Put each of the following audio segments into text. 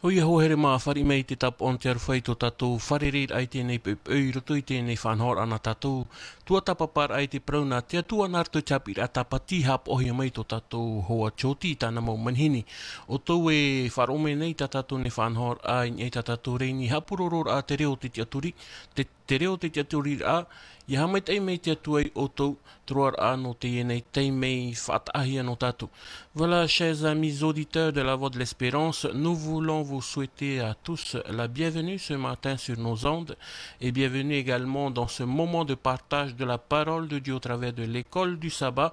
Hoi ho here mā whare mei te tap on te arwhai tō tātou wharerir ai tēnei pēpēi roto i tēnei whanhor ana tātou. Tua tapapar ai te prauna te atua nārtu tapir a tapati hap ohi mei tō tātou hoa choti tāna mau manhini. O tau e wharome nei tā tātou ne whanhor ai nei tā tātou reini hapuroror a te reo te aturi. Te reo te aturi a i hamai tei mei te atuai o tau troar anō te ienei tei mei whaatahia no tātou. Voilà, chers amis auditeurs de la Voix de l'Espérance, nous voulons vous souhaiter à tous la bienvenue ce matin sur nos ondes et bienvenue également dans ce moment de partage de la parole de Dieu au travers de l'école du sabbat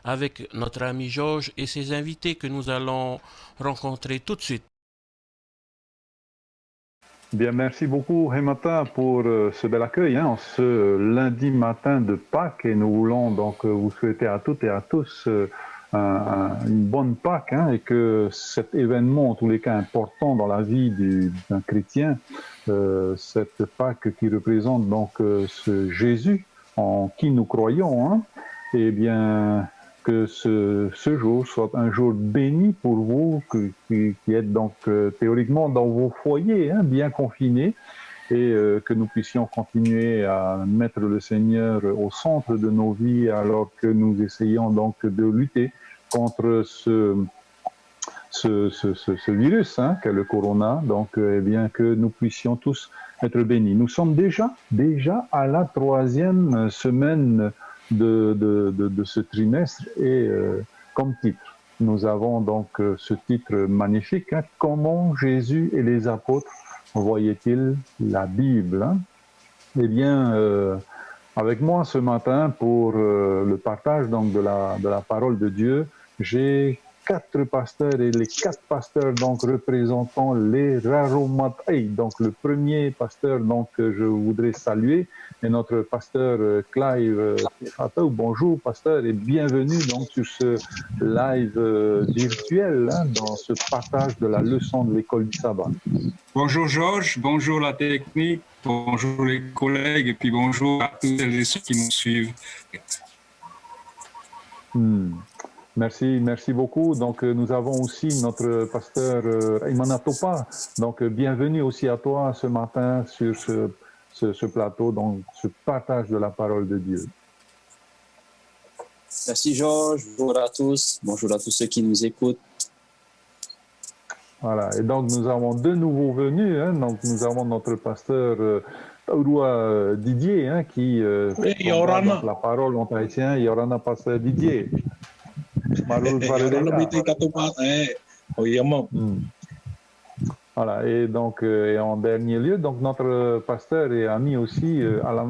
avec notre ami Georges et ses invités que nous allons rencontrer tout de suite. Bien, merci beaucoup, Hemata, pour ce bel accueil en ce lundi matin de Pâques. Et nous voulons donc vous souhaiter à toutes et à tous une bonne Pâques et que cet événement, en tous les cas important dans la vie d'un chrétien, cette Pâques qui représente donc ce Jésus en qui nous croyons, eh bien, que ce jour soit un jour béni pour vous, qui êtes donc théoriquement dans vos foyers, bien confinés, et que nous puissions continuer à mettre le Seigneur au centre de nos vies alors que nous essayons donc de lutter contre ce virus qu'est le corona, donc eh bien que nous puissions tous être bénis. Nous sommes déjà à la 3e semaine de ce trimestre et comme titre, nous avons donc ce titre magnifique, Comment Jésus et les apôtres voyaient-ils la Bible Eh bien, avec moi ce matin pour le partage donc de la parole de Dieu, j'ai 4 pasteurs et les 4 pasteurs donc représentant les Raromatai. Donc le premier pasteur donc que je voudrais saluer est notre pasteur Clive Fatou. Bonjour pasteur et bienvenue donc sur ce live virtuel dans ce partage de la leçon de l'école du sabbat. Bonjour Georges, bonjour la technique, bonjour les collègues et puis bonjour à tous ceux qui nous suivent. Merci beaucoup. Donc nous avons aussi notre pasteur Imana Topa. Donc bienvenue aussi à toi ce matin sur ce plateau, donc ce partage de la parole de Dieu. Merci Georges, bonjour à tous ceux qui nous écoutent. Voilà, et donc nous avons 2 nouveaux venus. Donc nous avons notre pasteur Aurua Didier qui prendra donc la parole en haïtien. Yorana pasteur Didier. Voilà, et donc et en dernier lieu, donc notre pasteur et ami aussi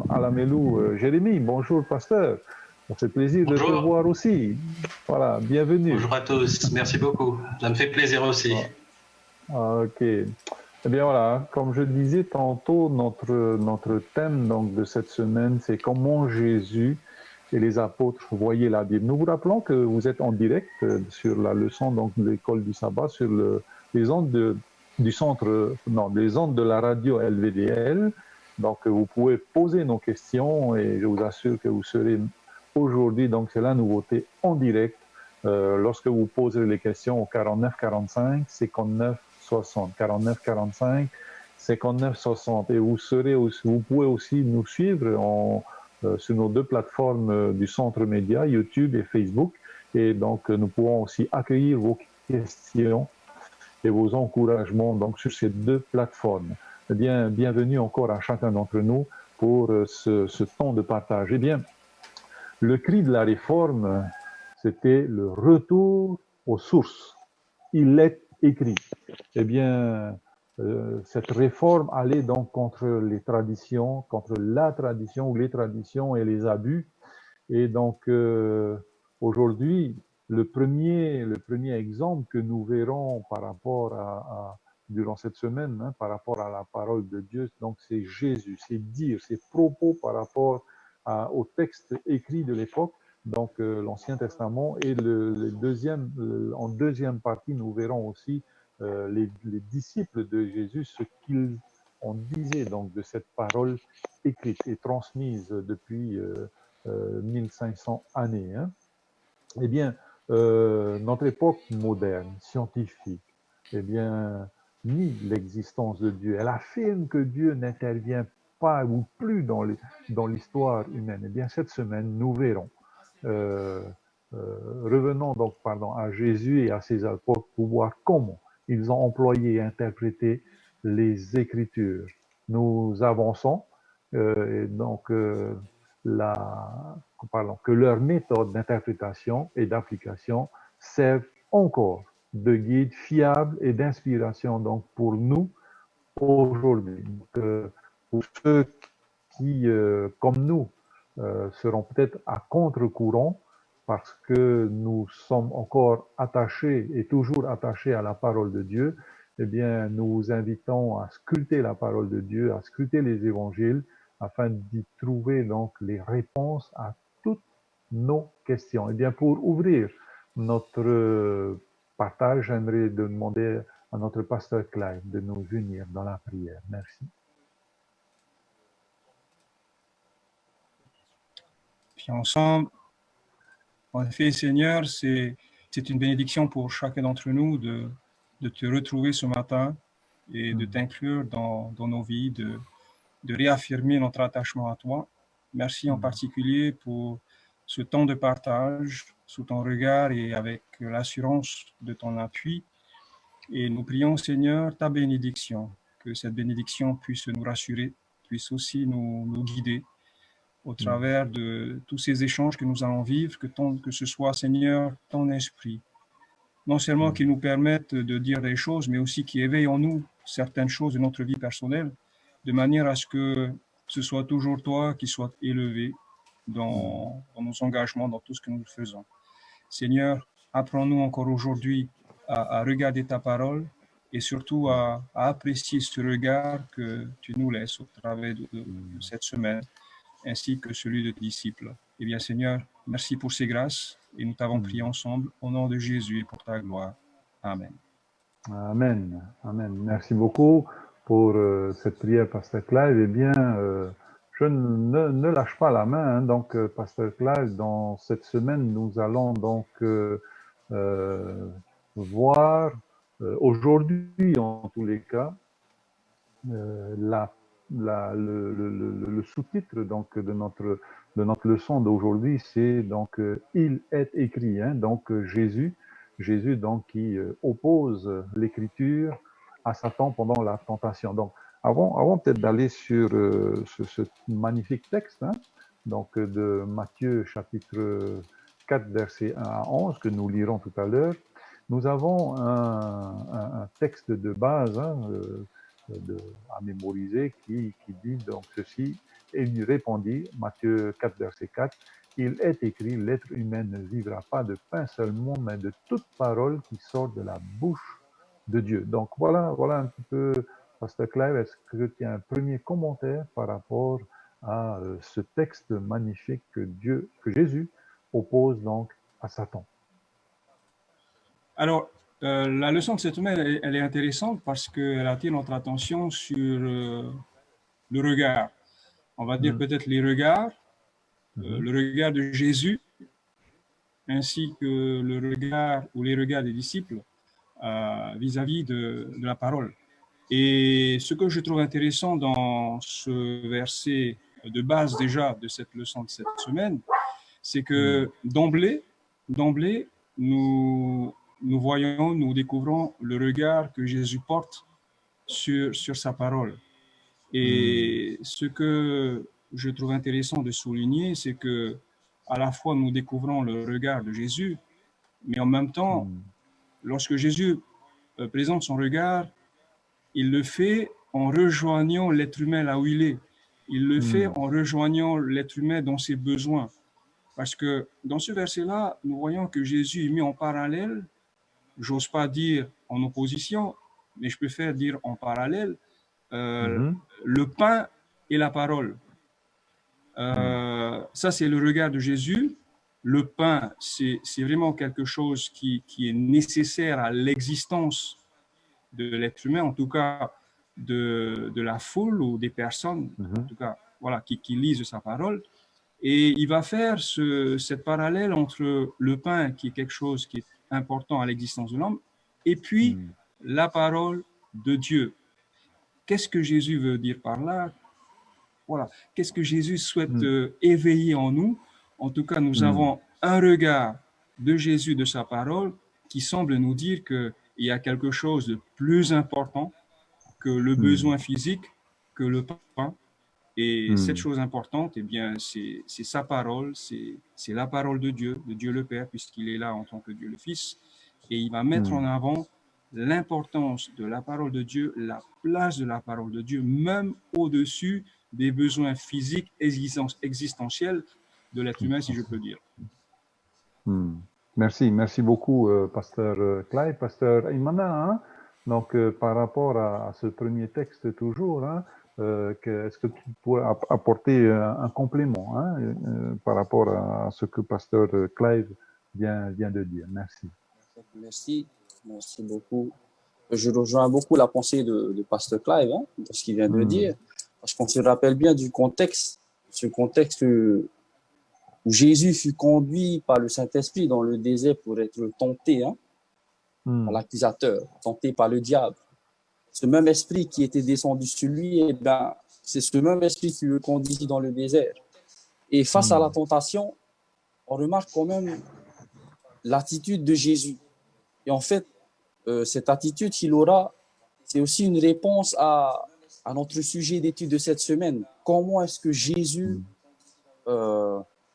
Alamelou Jérémie. Bonjour pasteur, ça fait plaisir de te voir aussi. Voilà, bienvenue. Bonjour à tous, merci beaucoup, ça me fait plaisir aussi. Ok. Eh bien voilà, comme je disais tantôt, notre thème donc de cette semaine, c'est comment Jésus et les apôtres voyaient la Bible. Nous vous rappelons que vous êtes en direct sur la leçon donc de l'école du sabbat sur les ondes des ondes de la radio LVDL. Donc vous pouvez poser nos questions et je vous assure que vous serez aujourd'hui, donc c'est la nouveauté, en direct lorsque vous poserez les questions au 49 45 59 60 49 45 59 60 et vous pouvez aussi nous suivre sur nos 2 plateformes du Centre Média, YouTube et Facebook. Et donc, nous pourrons aussi accueillir vos questions et vos encouragements donc, sur ces 2 plateformes. Eh bien, bienvenue encore à chacun d'entre nous pour ce temps de partage. Eh bien, le cri de la réforme, c'était le retour aux sources. Il est écrit. Eh bien, cette réforme allait donc contre les traditions, contre la tradition ou les traditions et les abus. Et donc, aujourd'hui, le premier exemple que nous verrons par rapport durant cette semaine, par rapport à la parole de Dieu, donc c'est Jésus, ses dires, ses propos par rapport au texte écrit de l'époque, donc l'Ancien Testament. Et en deuxième partie, nous verrons aussi les disciples de Jésus, ce qu'ils en disaient donc de cette parole écrite et transmise depuis 1500 années. Eh bien, notre époque moderne, scientifique, eh bien, nie l'existence de Dieu. Elle affirme que Dieu n'intervient pas ou plus dans l'histoire humaine. Eh bien, cette semaine, nous verrons. Revenons donc à Jésus et à ses apôtres pour voir comment ils ont employé et interprété les Écritures. Nous avançons et donc que leur méthode d'interprétation et d'application servent encore de guide fiable et d'inspiration donc pour nous aujourd'hui. Pour ceux qui, comme nous, seront peut-être à contre-courant parce que nous sommes encore attachés et toujours attachés à la parole de Dieu, eh bien, nous vous invitons à scruter la parole de Dieu, à scruter les évangiles, afin d'y trouver donc les réponses à toutes nos questions. Eh bien, pour ouvrir notre partage, j'aimerais demander à notre pasteur Clive de nous unir dans la prière. Merci. Puis ensemble, en effet, Seigneur, c'est une bénédiction pour chacun d'entre nous de te retrouver ce matin et de t'inclure dans nos vies, de réaffirmer notre attachement à toi. Merci en particulier pour ce temps de partage sous ton regard et avec l'assurance de ton appui. Et nous prions, Seigneur, ta bénédiction, que cette bénédiction puisse nous rassurer, puisse aussi nous guider au travers de tous ces échanges que nous allons vivre, que ce soit, Seigneur, ton esprit, non seulement qui nous permette de dire des choses, mais aussi qui éveille en nous certaines choses de notre vie personnelle, de manière à ce que ce soit toujours toi qui sois élevé dans nos engagements, dans tout ce que nous faisons. Seigneur, apprends-nous encore aujourd'hui à regarder ta parole et surtout à apprécier ce regard que tu nous laisses au travers de cette semaine, ainsi que celui de tes disciples. Eh bien, Seigneur, merci pour ces grâces et nous t'avons prié ensemble au nom de Jésus et pour ta gloire. Amen. Amen. Amen. Merci beaucoup pour cette prière, Pasteur Clive. Eh bien, je ne lâche pas la main. Hein. Donc, Pasteur Clive, dans cette semaine, nous allons donc voir aujourd'hui, en tous les cas, le sous-titre donc de notre leçon d'aujourd'hui, c'est donc il est écrit. Hein, donc Jésus donc qui oppose l'Écriture à Satan pendant la tentation. Donc avant peut-être d'aller sur ce magnifique texte, hein, donc de Matthieu chapitre 4 versets 1 à 11 que nous lirons tout à l'heure, nous avons un texte de base, hein, à mémoriser qui dit donc ceci. Et il lui répondit, Matthieu 4 verset 4, il est écrit, l'être humain ne vivra pas de pain seulement, mais de toute parole qui sort de la bouche de Dieu. Donc voilà un petit peu, Pasteur Clive, est-ce que tu as un premier commentaire par rapport à ce texte magnifique que Jésus oppose donc à Satan? Alors, la leçon de cette semaine, elle est intéressante parce qu'elle attire notre attention sur le regard. On va dire peut-être les regards, le regard de Jésus, ainsi que le regard ou les regards des disciples vis-à-vis de la parole. Et ce que je trouve intéressant dans ce verset de base déjà de cette leçon de cette semaine, c'est que d'emblée, nous voyons, nous découvrons le regard que Jésus porte sur sa parole. Et ce que je trouve intéressant de souligner, c'est que à la fois nous découvrons le regard de Jésus, mais en même temps, lorsque Jésus présente son regard, il le fait en rejoignant l'être humain là où il est. Il le fait en rejoignant l'être humain dans ses besoins. Parce que dans ce verset-là, nous voyons que Jésus est mis en parallèle, j'ose pas dire en opposition, mais je préfère dire en parallèle, le pain et la parole. Ça, c'est le regard de Jésus. Le pain, c'est vraiment quelque chose qui est nécessaire à l'existence de l'être humain, en tout cas de la foule ou des personnes, en tout cas, voilà, qui lisent sa parole. Et il va faire cette parallèle entre le pain, qui est quelque chose qui est important à l'existence de l'homme, et puis la parole de Dieu. Qu'est-ce que Jésus veut dire par là? Voilà. Qu'est-ce que Jésus souhaite éveiller en nous? En tout cas, nous avons un regard de Jésus, de sa parole, qui semble nous dire qu'il y a quelque chose de plus important que le besoin physique, que le pain. Et cette chose importante, eh bien, c'est sa parole, c'est la parole de Dieu le Père, puisqu'il est là en tant que Dieu le Fils. Et il va mettre en avant l'importance de la parole de Dieu, la place de la parole de Dieu, même au-dessus des besoins physiques existentiels de l'être humain, si je peux dire. Merci beaucoup, Pasteur Clay. Pasteur Imana, hein? Donc, par rapport à ce premier texte toujours, hein, est-ce que tu pourrais apporter un complément hein, par rapport à ce que Pasteur Clay vient de dire? Merci. Merci beaucoup. Je rejoins beaucoup la pensée de Pasteur Clive, hein, de ce qu'il vient de dire, parce qu'on se rappelle bien du contexte, ce contexte où Jésus fut conduit par le Saint-Esprit dans le désert pour être tenté hein, par l'accusateur, tenté par le diable. Ce même esprit qui était descendu sur lui, eh ben, c'est ce même esprit qui le conduisit dans le désert. Et face à la tentation, on remarque quand même l'attitude de Jésus. Et en fait, cette attitude qu'il aura, c'est aussi une réponse à notre sujet d'étude de cette semaine. Comment est-ce que Jésus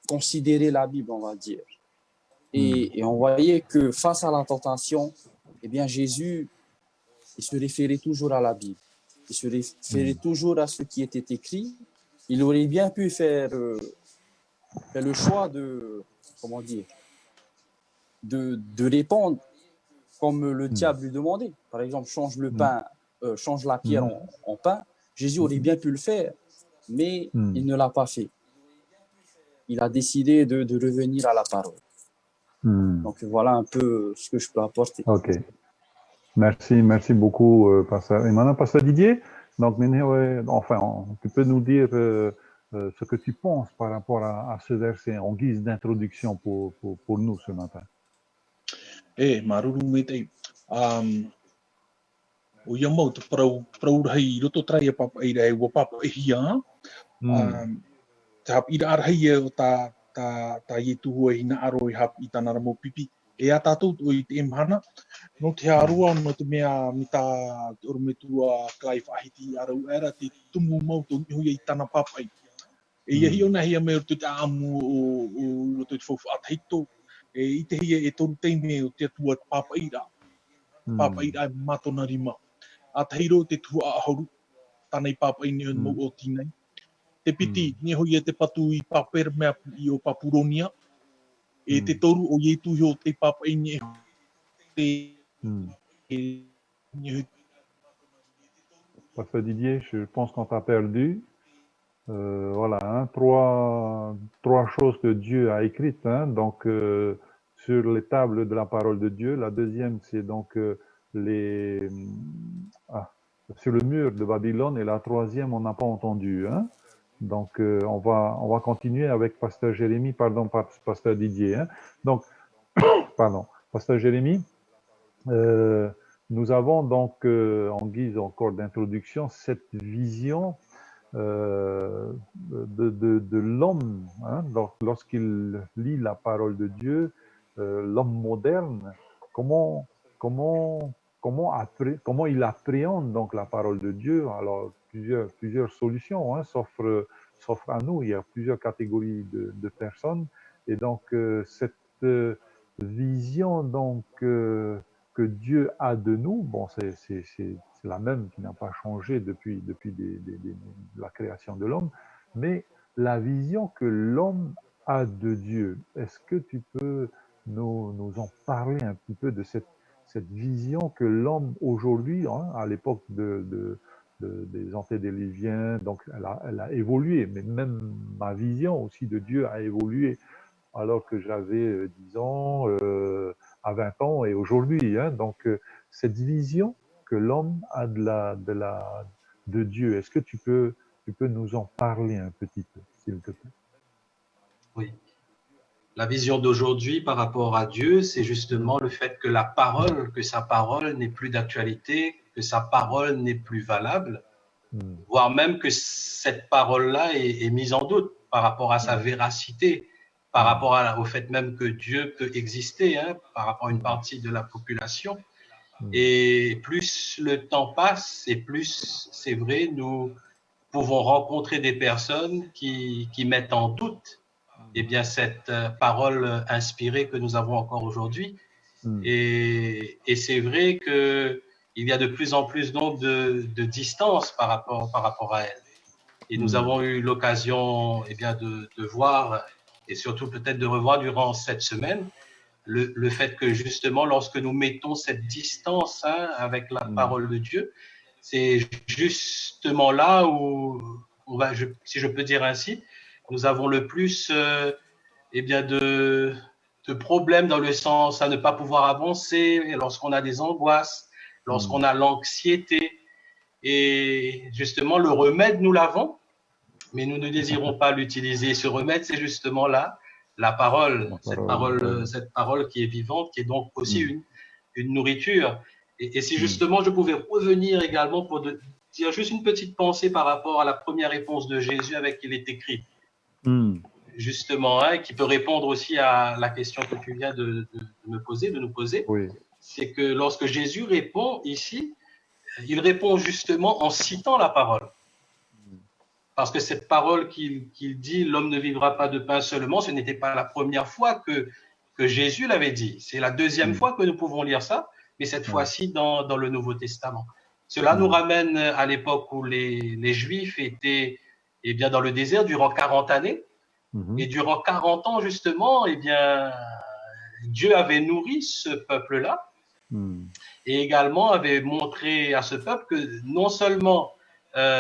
considérait la Bible, on va dire. Et on voyait que face à la tentation, eh bien Jésus, il se référait toujours à la Bible. Il se référait toujours à ce qui était écrit. Il aurait bien pu faire le choix de, comment dire, de répondre comme le diable lui demandait. Par exemple, change le pain, change la pierre en pain. Jésus aurait bien pu le faire, mais il ne l'a pas fait. Il a décidé de revenir à la parole. Donc voilà un peu ce que je peux apporter. Ok. Merci beaucoup, Pasteur. Et maintenant, Pasteur Didier, donc, enfin, tu peux nous dire ce que tu penses par rapport à ce verset en guise d'introduction pour nous ce matin. Maruru metei o ia mau te parau hei roto trai a papa ira e wa papa e hia te hap ira arhei o ta yetu hua hina aro i hap i tana ramo pipi e a tātou o i te emhana no te arua no te mea mi ta te orometua Clive ahiti arau era te tumu mau to hui i tana papa e ia hi ona hia me o te amu o te fofu atheito e te hia e toru teime o te atua papa ira e matona rima. A teiro te tua ahoru, tanei papa i ni mo o tinei. Te piti, ni hoi e te patu i paper mea i o Papuronia, e te toru o ietu i o te papa i ni Pasteur Didier, je pense qu'on t'a perdu. Voilà, hein, trois choses que Dieu a écrites, hein, donc sur les tables de la parole de Dieu. La deuxième, c'est donc sur le mur de Babylone, et la troisième, on n'a pas entendu. Hein. Donc, on va continuer avec Pasteur Jérémie, Pasteur Didier. Hein. Donc, Pasteur Jérémie, nous avons donc, en guise encore d'introduction, cette vision de l'homme, hein, lorsqu'il lit la parole de Dieu, l'homme moderne, comment il appréhende donc la parole de Dieu. Alors plusieurs solutions hein, s'offrent à nous. Il y a plusieurs catégories de personnes, et donc cette vision donc que Dieu a de nous, bon, c'est la même qui n'a pas changé depuis la création de l'homme, mais la vision que l'homme a de Dieu. Est-ce que tu peux nous en parler un petit peu de cette vision que l'homme aujourd'hui, hein, à l'époque des antédiluviens, donc elle a évolué, mais même ma vision aussi de Dieu a évolué alors que j'avais 10 ans, à 20 ans et aujourd'hui. Hein, donc, cette vision que l'homme a de Dieu, est-ce que tu peux nous en parler un petit peu, s'il te plaît? Oui. La vision d'aujourd'hui par rapport à Dieu, c'est justement le fait que sa parole n'est plus d'actualité que sa parole n'est plus valable, Mm. voire même que cette parole-là est mise en doute par rapport à sa véracité, par rapport au fait même que Dieu peut exister, hein, par rapport à une partie de la population. Et plus le temps passe, et plus, c'est vrai, nous pouvons rencontrer des personnes qui mettent en doute eh bien, cette parole inspirée que nous avons encore aujourd'hui. Et c'est vrai qu'il y a de plus en plus donc de distance par rapport à elle. Et nous avons eu l'occasion eh bien, de voir, et surtout peut-être de revoir durant cette semaine, le fait que justement, lorsque nous mettons cette distance hein, avec la parole de Dieu, c'est justement là où, si je peux dire ainsi, nous avons le plus eh bien de problèmes dans le sens à ne pas pouvoir avancer, lorsqu'on a des angoisses, lorsqu'on a l'anxiété. Et justement, le remède, nous l'avons, mais nous ne désirons pas l'utiliser. Ce remède, c'est justement là, la parole, cette parole qui est vivante, qui est donc aussi une nourriture. Et si justement je pouvais revenir également pour dire juste une petite pensée par rapport à la première réponse de Jésus avec il est écrit. Justement, hein, qui peut répondre aussi à la question que tu viens de nous poser. Oui. C'est que lorsque Jésus répond ici, il répond justement en citant la parole. Parce que cette parole qu'il dit, l'homme ne vivra pas de pain seulement, ce n'était pas la première fois que Jésus l'avait dit. C'est la deuxième fois que nous pouvons lire ça, mais cette fois-ci dans le Nouveau Testament. Cela nous ramène à l'époque où les Juifs étaient eh bien, dans le désert durant 40 années. Et durant 40 ans, justement, eh bien, Dieu avait nourri ce peuple-là et également avait montré à ce peuple que non seulement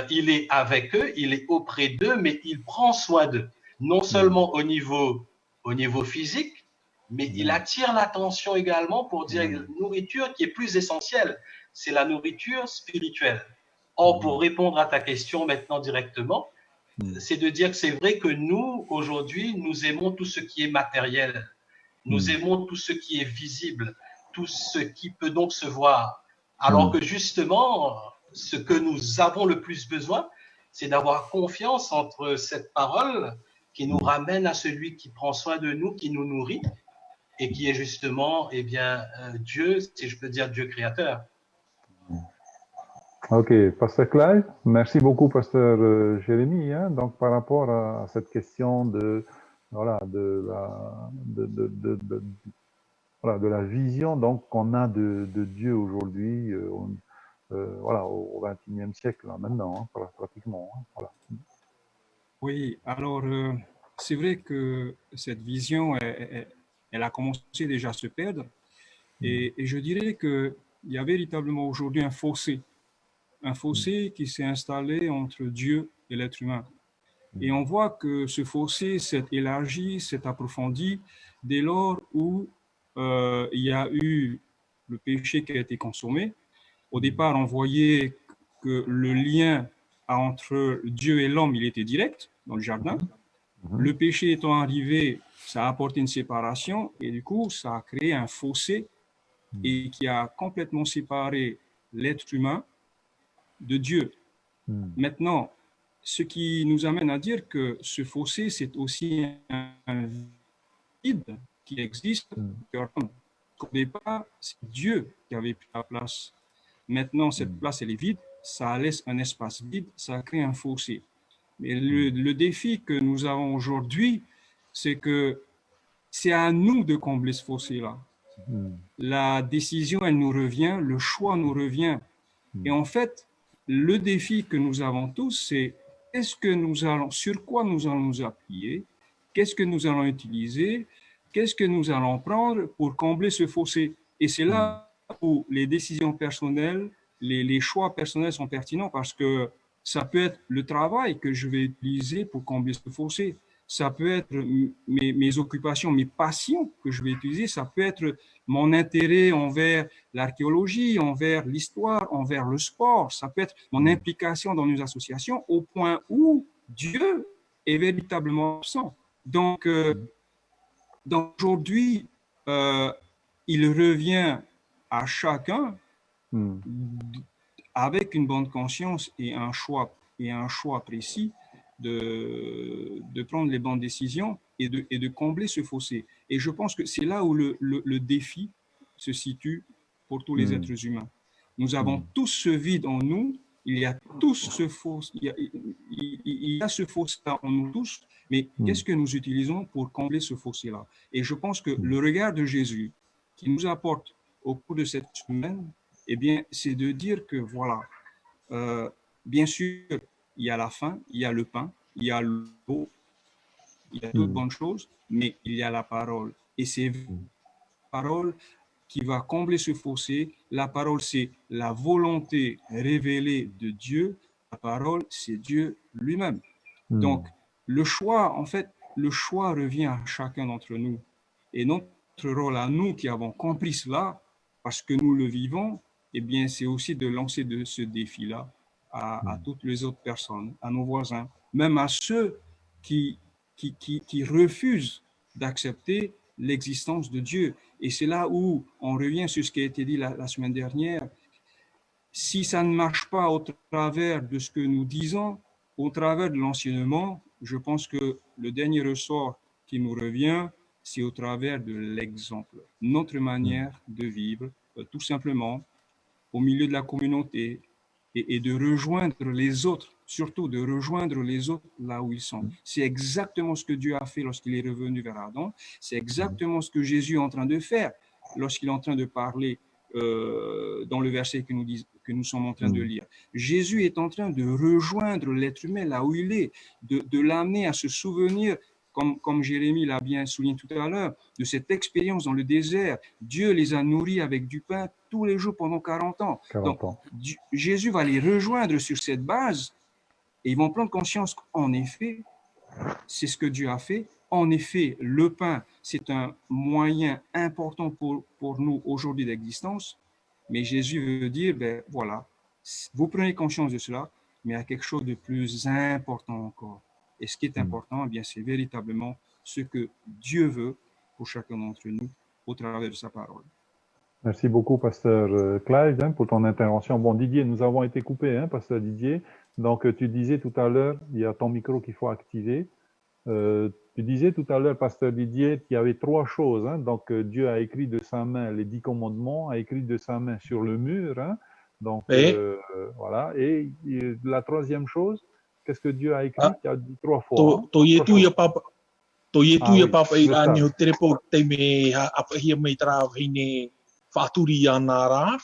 il est avec eux, il est auprès d'eux, mais il prend soin d'eux. Non seulement au niveau physique, mais il attire l'attention également pour dire une nourriture qui est plus essentielle. C'est la nourriture spirituelle. Or, pour répondre à ta question maintenant directement, c'est de dire que c'est vrai que nous, aujourd'hui, nous aimons tout ce qui est matériel. Nous aimons tout ce qui est visible, tout ce qui peut donc se voir. Alors que justement, ce que nous avons le plus besoin, c'est d'avoir confiance entre cette parole qui nous ramène à celui qui prend soin de nous, qui nous nourrit, et qui est justement, eh bien, Dieu, si je peux dire Dieu créateur. Ok, Pasteur Clive, merci beaucoup, Pasteur Jérémy. Hein, donc, par rapport à cette question de la vision donc qu'on a de Dieu aujourd'hui, voilà, au XXIe siècle, là, maintenant, hein, pratiquement. Hein, voilà. Oui, alors c'est vrai que cette vision, elle a commencé déjà à se perdre, et je dirais qu'il y a véritablement aujourd'hui un fossé qui s'est installé entre Dieu et l'être humain. Et on voit que ce fossé s'est élargi, s'est approfondi dès lors où il y a eu le péché qui a été consommé. Au départ, on voyait que le lien entre Dieu et l'homme, il était direct dans le jardin. Le péché étant arrivé, ça a apporté une séparation et du coup, ça a créé un fossé et qui a complètement séparé l'être humain de Dieu. Maintenant, ce qui nous amène à dire que ce fossé, c'est aussi un vide qui existe. Au départ, c'est Dieu qui avait pris la place. Maintenant, cette place, elle est vide. Ça laisse un espace vide, ça crée un fossé. Mais le défi que nous avons aujourd'hui, c'est que c'est à nous de combler ce fossé-là. La décision, elle nous revient, le choix nous revient. Et en fait, le défi que nous avons tous, c'est sur quoi nous allons nous appuyer, qu'est-ce que nous allons utiliser, qu'est-ce que nous allons prendre pour combler ce fossé. Et c'est là où les décisions personnelles, les choix personnels sont pertinents parce que ça peut être le travail que je vais utiliser pour combler ce fossé. Ça peut être mes occupations, mes passions que je vais utiliser. Ça peut être mon intérêt envers l'archéologie, envers l'histoire, envers le sport. Ça peut être mon implication dans nos associations au point où Dieu est véritablement absent. Donc aujourd'hui, il revient à chacun avec une bonne conscience et un choix précis de prendre les bonnes décisions et de combler ce fossé. Et je pense que c'est là où le défi se situe pour tous les êtres humains. Nous avons tous ce vide en nous, il y a tous ce fossé, il y a ce fossé-là en nous tous, mais qu'est-ce que nous utilisons pour combler ce fossé-là? Et je pense que le regard de Jésus qui nous apporte au cours de cette semaine, eh bien, c'est de dire que voilà, bien sûr, il y a la faim, il y a le pain, il y a l'eau, il y a toutes bonnes choses, mais il y a la parole. Et c'est la parole qui va combler ce fossé. La parole, c'est la volonté révélée de Dieu. La parole, c'est Dieu lui-même. Donc, le choix, en fait, le choix revient à chacun d'entre nous. Et notre rôle à nous qui avons compris cela, parce que nous le vivons, eh bien, c'est aussi de lancer de ce défi-là à toutes les autres personnes, à nos voisins, même à ceux qui refusent d'accepter l'existence de Dieu. Et c'est là où on revient sur ce qui a été dit la semaine dernière. Si ça ne marche pas au travers de ce que nous disons, au travers de l'enseignement, je pense que le dernier ressort qui nous revient, c'est au travers de l'exemple, notre manière de vivre, tout simplement, au milieu de la communauté et de rejoindre les autres, surtout de rejoindre les autres là où ils sont. C'est exactement ce que Dieu a fait lorsqu'il est revenu vers Adam. C'est exactement ce que Jésus est en train de faire lorsqu'il est en train de parler dans le verset que nous sommes en train de lire. Jésus est en train de rejoindre l'être humain là où il est, de l'amener à se souvenir, comme Jérémie l'a bien souligné tout à l'heure, de cette expérience dans le désert. Dieu les a nourris avec du pain tous les jours pendant 40 ans. 40 Donc, ans. Jésus va les rejoindre sur cette base et ils vont prendre conscience qu'en effet, c'est ce que Dieu a fait. En effet, le pain, c'est un moyen important pour nous aujourd'hui d'existence. Mais Jésus veut dire, ben voilà, vous prenez conscience de cela, mais il y a quelque chose de plus important encore. Et ce qui est important, eh bien, c'est véritablement ce que Dieu veut pour chacun d'entre nous au travers de sa parole. Merci beaucoup, Pasteur Clive, hein, pour ton intervention. Bon, Didier, nous avons été coupés, hein, Pasteur Didier. Donc, tu disais tout à l'heure, il y a ton micro qu'il faut activer. Tu disais tout à l'heure, Pasteur Didier, qu'il y avait trois choses. Hein. Donc, Dieu a écrit de sa main les 10 commandements, a écrit de sa main sur le mur. Hein. Donc, voilà. Et la troisième chose, qu'est-ce que Dieu a écrit? Tu as dit trois fois. Hein. Toi oui, papa le ira ni sable. ho terepo te me apa hia mai tra hine faturi ana ra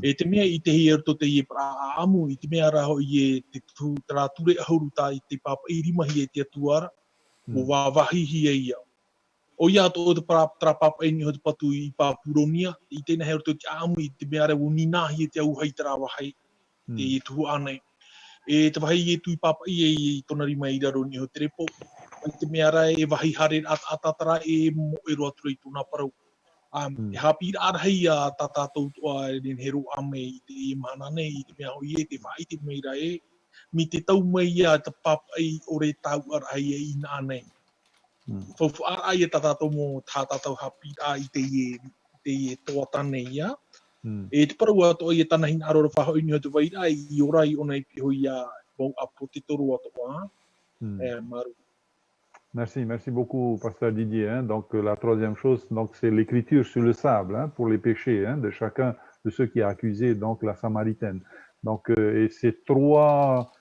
e te mea I te hia to te I pra amu I te mea ra ho I te tu tra ture ahuru ta I te papa I rima hi te tuara o wa wahi hi ia o ia to te pra tra papa I ni ho te patu I pa puronia I te na he to te amu I te mea ra o ni na hi te au hai tra wahai te tu ane e te wahi e tui papa I tonari mai raro ni ho terepo I te mea rai e wahi hare atatara e mo e roa tura I tuna parau. E hapi arahai a tatatou toa e heru ame I te e manane I te mea hoi e te whai te meira e. Mi te tau mai a te papa I o re tau arahai e I nane. Faufu arahai e tatatou mo tātatou hapi a I te e toa tane ia. E te parau ato I e tanahin arora whahoi ni ho te waira I orai ona I pihoi a bon apo te toru ato a. Maru. Merci beaucoup, Pasteur Didier. Hein. Donc, la troisième chose, donc, c'est l'écriture sur le sable hein, pour les péchés hein, de chacun de ceux qui a accusé donc la Samaritaine. Donc, et ces trois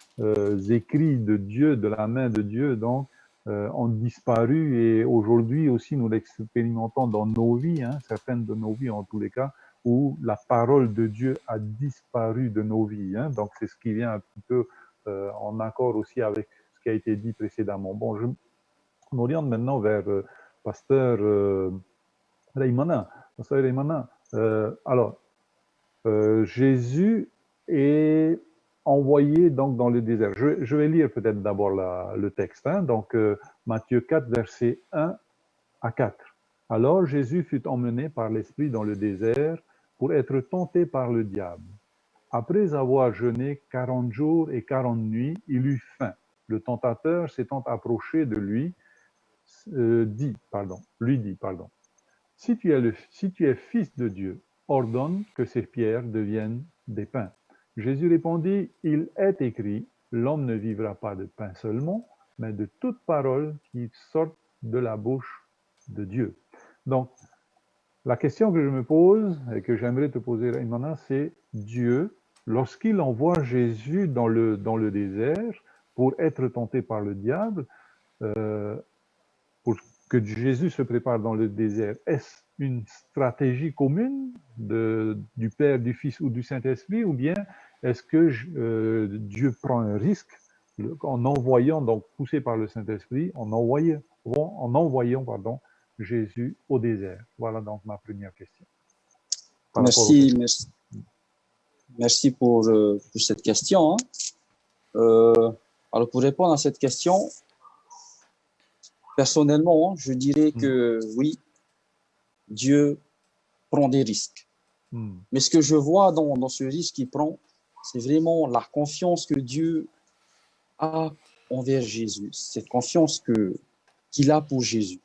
écrits de Dieu, de la main de Dieu, donc, ont disparu et aujourd'hui aussi nous l'expérimentons dans nos vies, hein, certaines de nos vies en tous les cas, où la parole de Dieu a disparu de nos vies. Hein. Donc, c'est ce qui vient un petit peu en accord aussi avec ce qui a été dit précédemment. Bon, on oriente maintenant vers Pasteur Raymana. Pasteur Raymana, alors, Jésus est envoyé donc dans le désert. Je vais lire peut-être d'abord le texte. Hein. Donc, Matthieu 4, versets 1 à 4. Alors, Jésus fut emmené par l'Esprit dans le désert pour être tenté par le diable. Après avoir jeûné 40 jours et 40 nuits, il eut faim. Le tentateur s'étant approché de lui, lui dit, si tu es fils de Dieu, ordonne que ces pierres deviennent des pains. Jésus répondit, il est écrit, l'homme ne vivra pas de pain seulement, mais de toute parole qui sort de la bouche de Dieu. Donc, la question que je me pose et que j'aimerais te poser maintenant, c'est Dieu, lorsqu'il envoie Jésus dans le désert pour être tenté par le diable, pour que Jésus se prépare dans le désert, est-ce une stratégie commune du Père, du Fils ou du Saint-Esprit, ou bien est-ce que Dieu prend un risque en envoyant, donc poussé par le Saint-Esprit, en envoyant Jésus au désert? Voilà donc ma première question. Merci pour cette question. Hein. Alors pour répondre à cette question, personnellement, je dirais que oui, Dieu prend des risques. Mais ce que je vois dans ce risque qu'il prend, c'est vraiment la confiance que Dieu a envers Jésus, cette confiance qu'il a pour Jésus.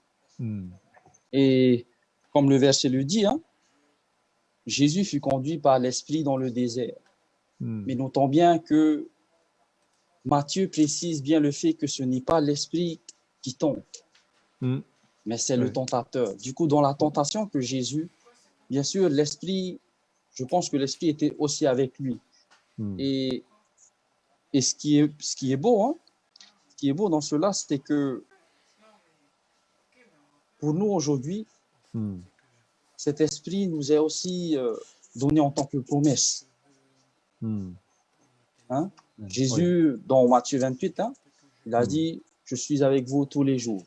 Et comme le verset le dit, hein, Jésus fut conduit par l'Esprit dans le désert. Mais notons bien que Matthieu précise bien le fait que ce n'est pas l'Esprit qui tente, mais c'est le tentateur. Du coup, dans la tentation que Jésus, bien sûr, l'Esprit, je pense que l'Esprit était aussi avec lui. Et ce qui est beau, hein, ce qui est beau dans cela, c'est que pour nous aujourd'hui, cet esprit nous est aussi donné en tant que promesse. Hein? Jésus, dans Matthieu 28, hein, il a dit « Je suis avec vous tous les jours ».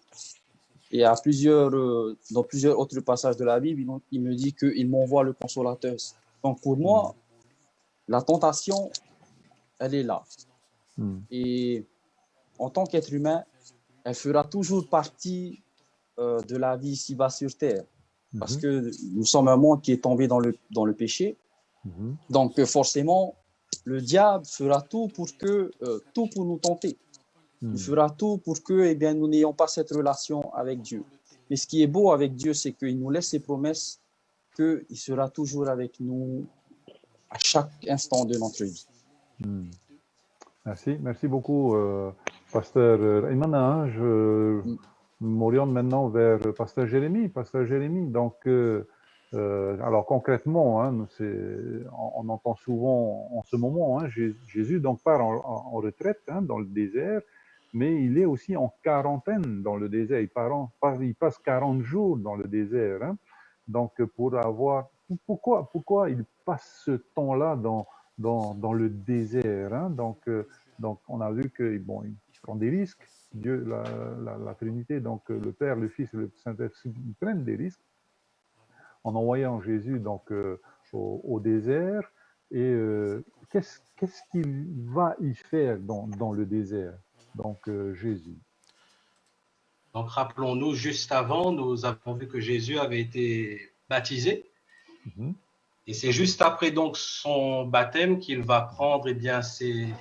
Et dans plusieurs autres passages de la Bible, il me dit qu'il m'envoie le consolateur. Donc pour moi, la tentation, elle est là. Et en tant qu'être humain, elle fera toujours partie de la vie ici-bas sur terre. Parce que nous sommes un monde qui est tombé dans le péché. Donc forcément, le diable fera tout pour nous tenter. Il fera tout pour que nous n'ayons pas cette relation avec Dieu. Mais ce qui est beau avec Dieu, c'est qu'il nous laisse ses promesses, qu'il sera toujours avec nous à chaque instant de notre vie. Merci beaucoup, Pasteur Raymana. Je m'oriente maintenant vers Pasteur Jérémie. Pasteur Jérémie, donc, alors concrètement, hein, on entend souvent en ce moment, hein, Jésus donc part en retraite, hein, dans le désert, mais il est aussi en quarantaine dans le désert. Il passe 40 jours dans le désert. Hein. Donc, pourquoi il passe ce temps-là dans le désert, hein? Donc, on a vu qu'il prend des risques. Dieu, la Trinité, donc le Père, le Fils et le Saint-Esprit, ils prennent des risques en envoyant Jésus donc au désert. Et qu'est-ce qu'il va y faire dans le désert, donc Jésus? Donc rappelons-nous, juste avant, nous avons vu que Jésus avait été baptisé. Et c'est juste après donc son baptême qu'il va prendre ces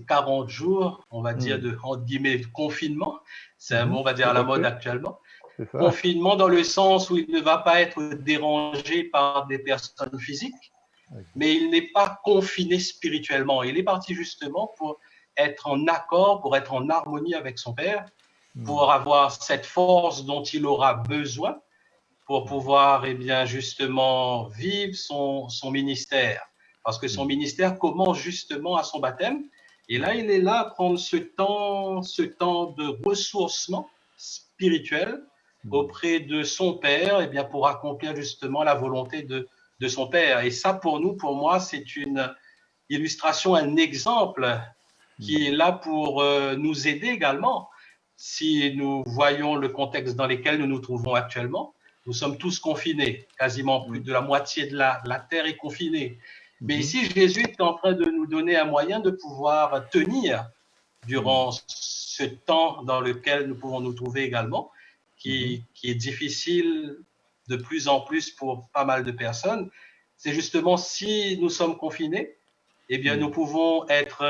40 jours, on va dire, entre guillemets, confinement. C'est un mot, on va dire, à la mode actuellement. Confinement dans le sens où il ne va pas être dérangé par des personnes physiques, mais il n'est pas confiné spirituellement. Il est parti justement pour être en accord, pour être en harmonie avec son Père, pour avoir cette force dont il aura besoin pour pouvoir justement vivre son ministère. Parce que son ministère commence justement à son baptême. Et là, il est là à prendre ce temps de ressourcement spirituel auprès de son Père, pour accomplir justement la volonté de son Père. Et ça, pour moi, c'est une illustration, un exemple qui est là pour nous aider également. Si nous voyons le contexte dans lequel nous nous trouvons actuellement, nous sommes tous confinés, quasiment plus de la moitié de la terre est confinée. Mais ici, Jésus est en train de nous donner un moyen de pouvoir tenir durant ce temps dans lequel nous pouvons nous trouver également, qui est difficile de plus en plus pour pas mal de personnes. C'est justement si nous sommes confinés, nous pouvons être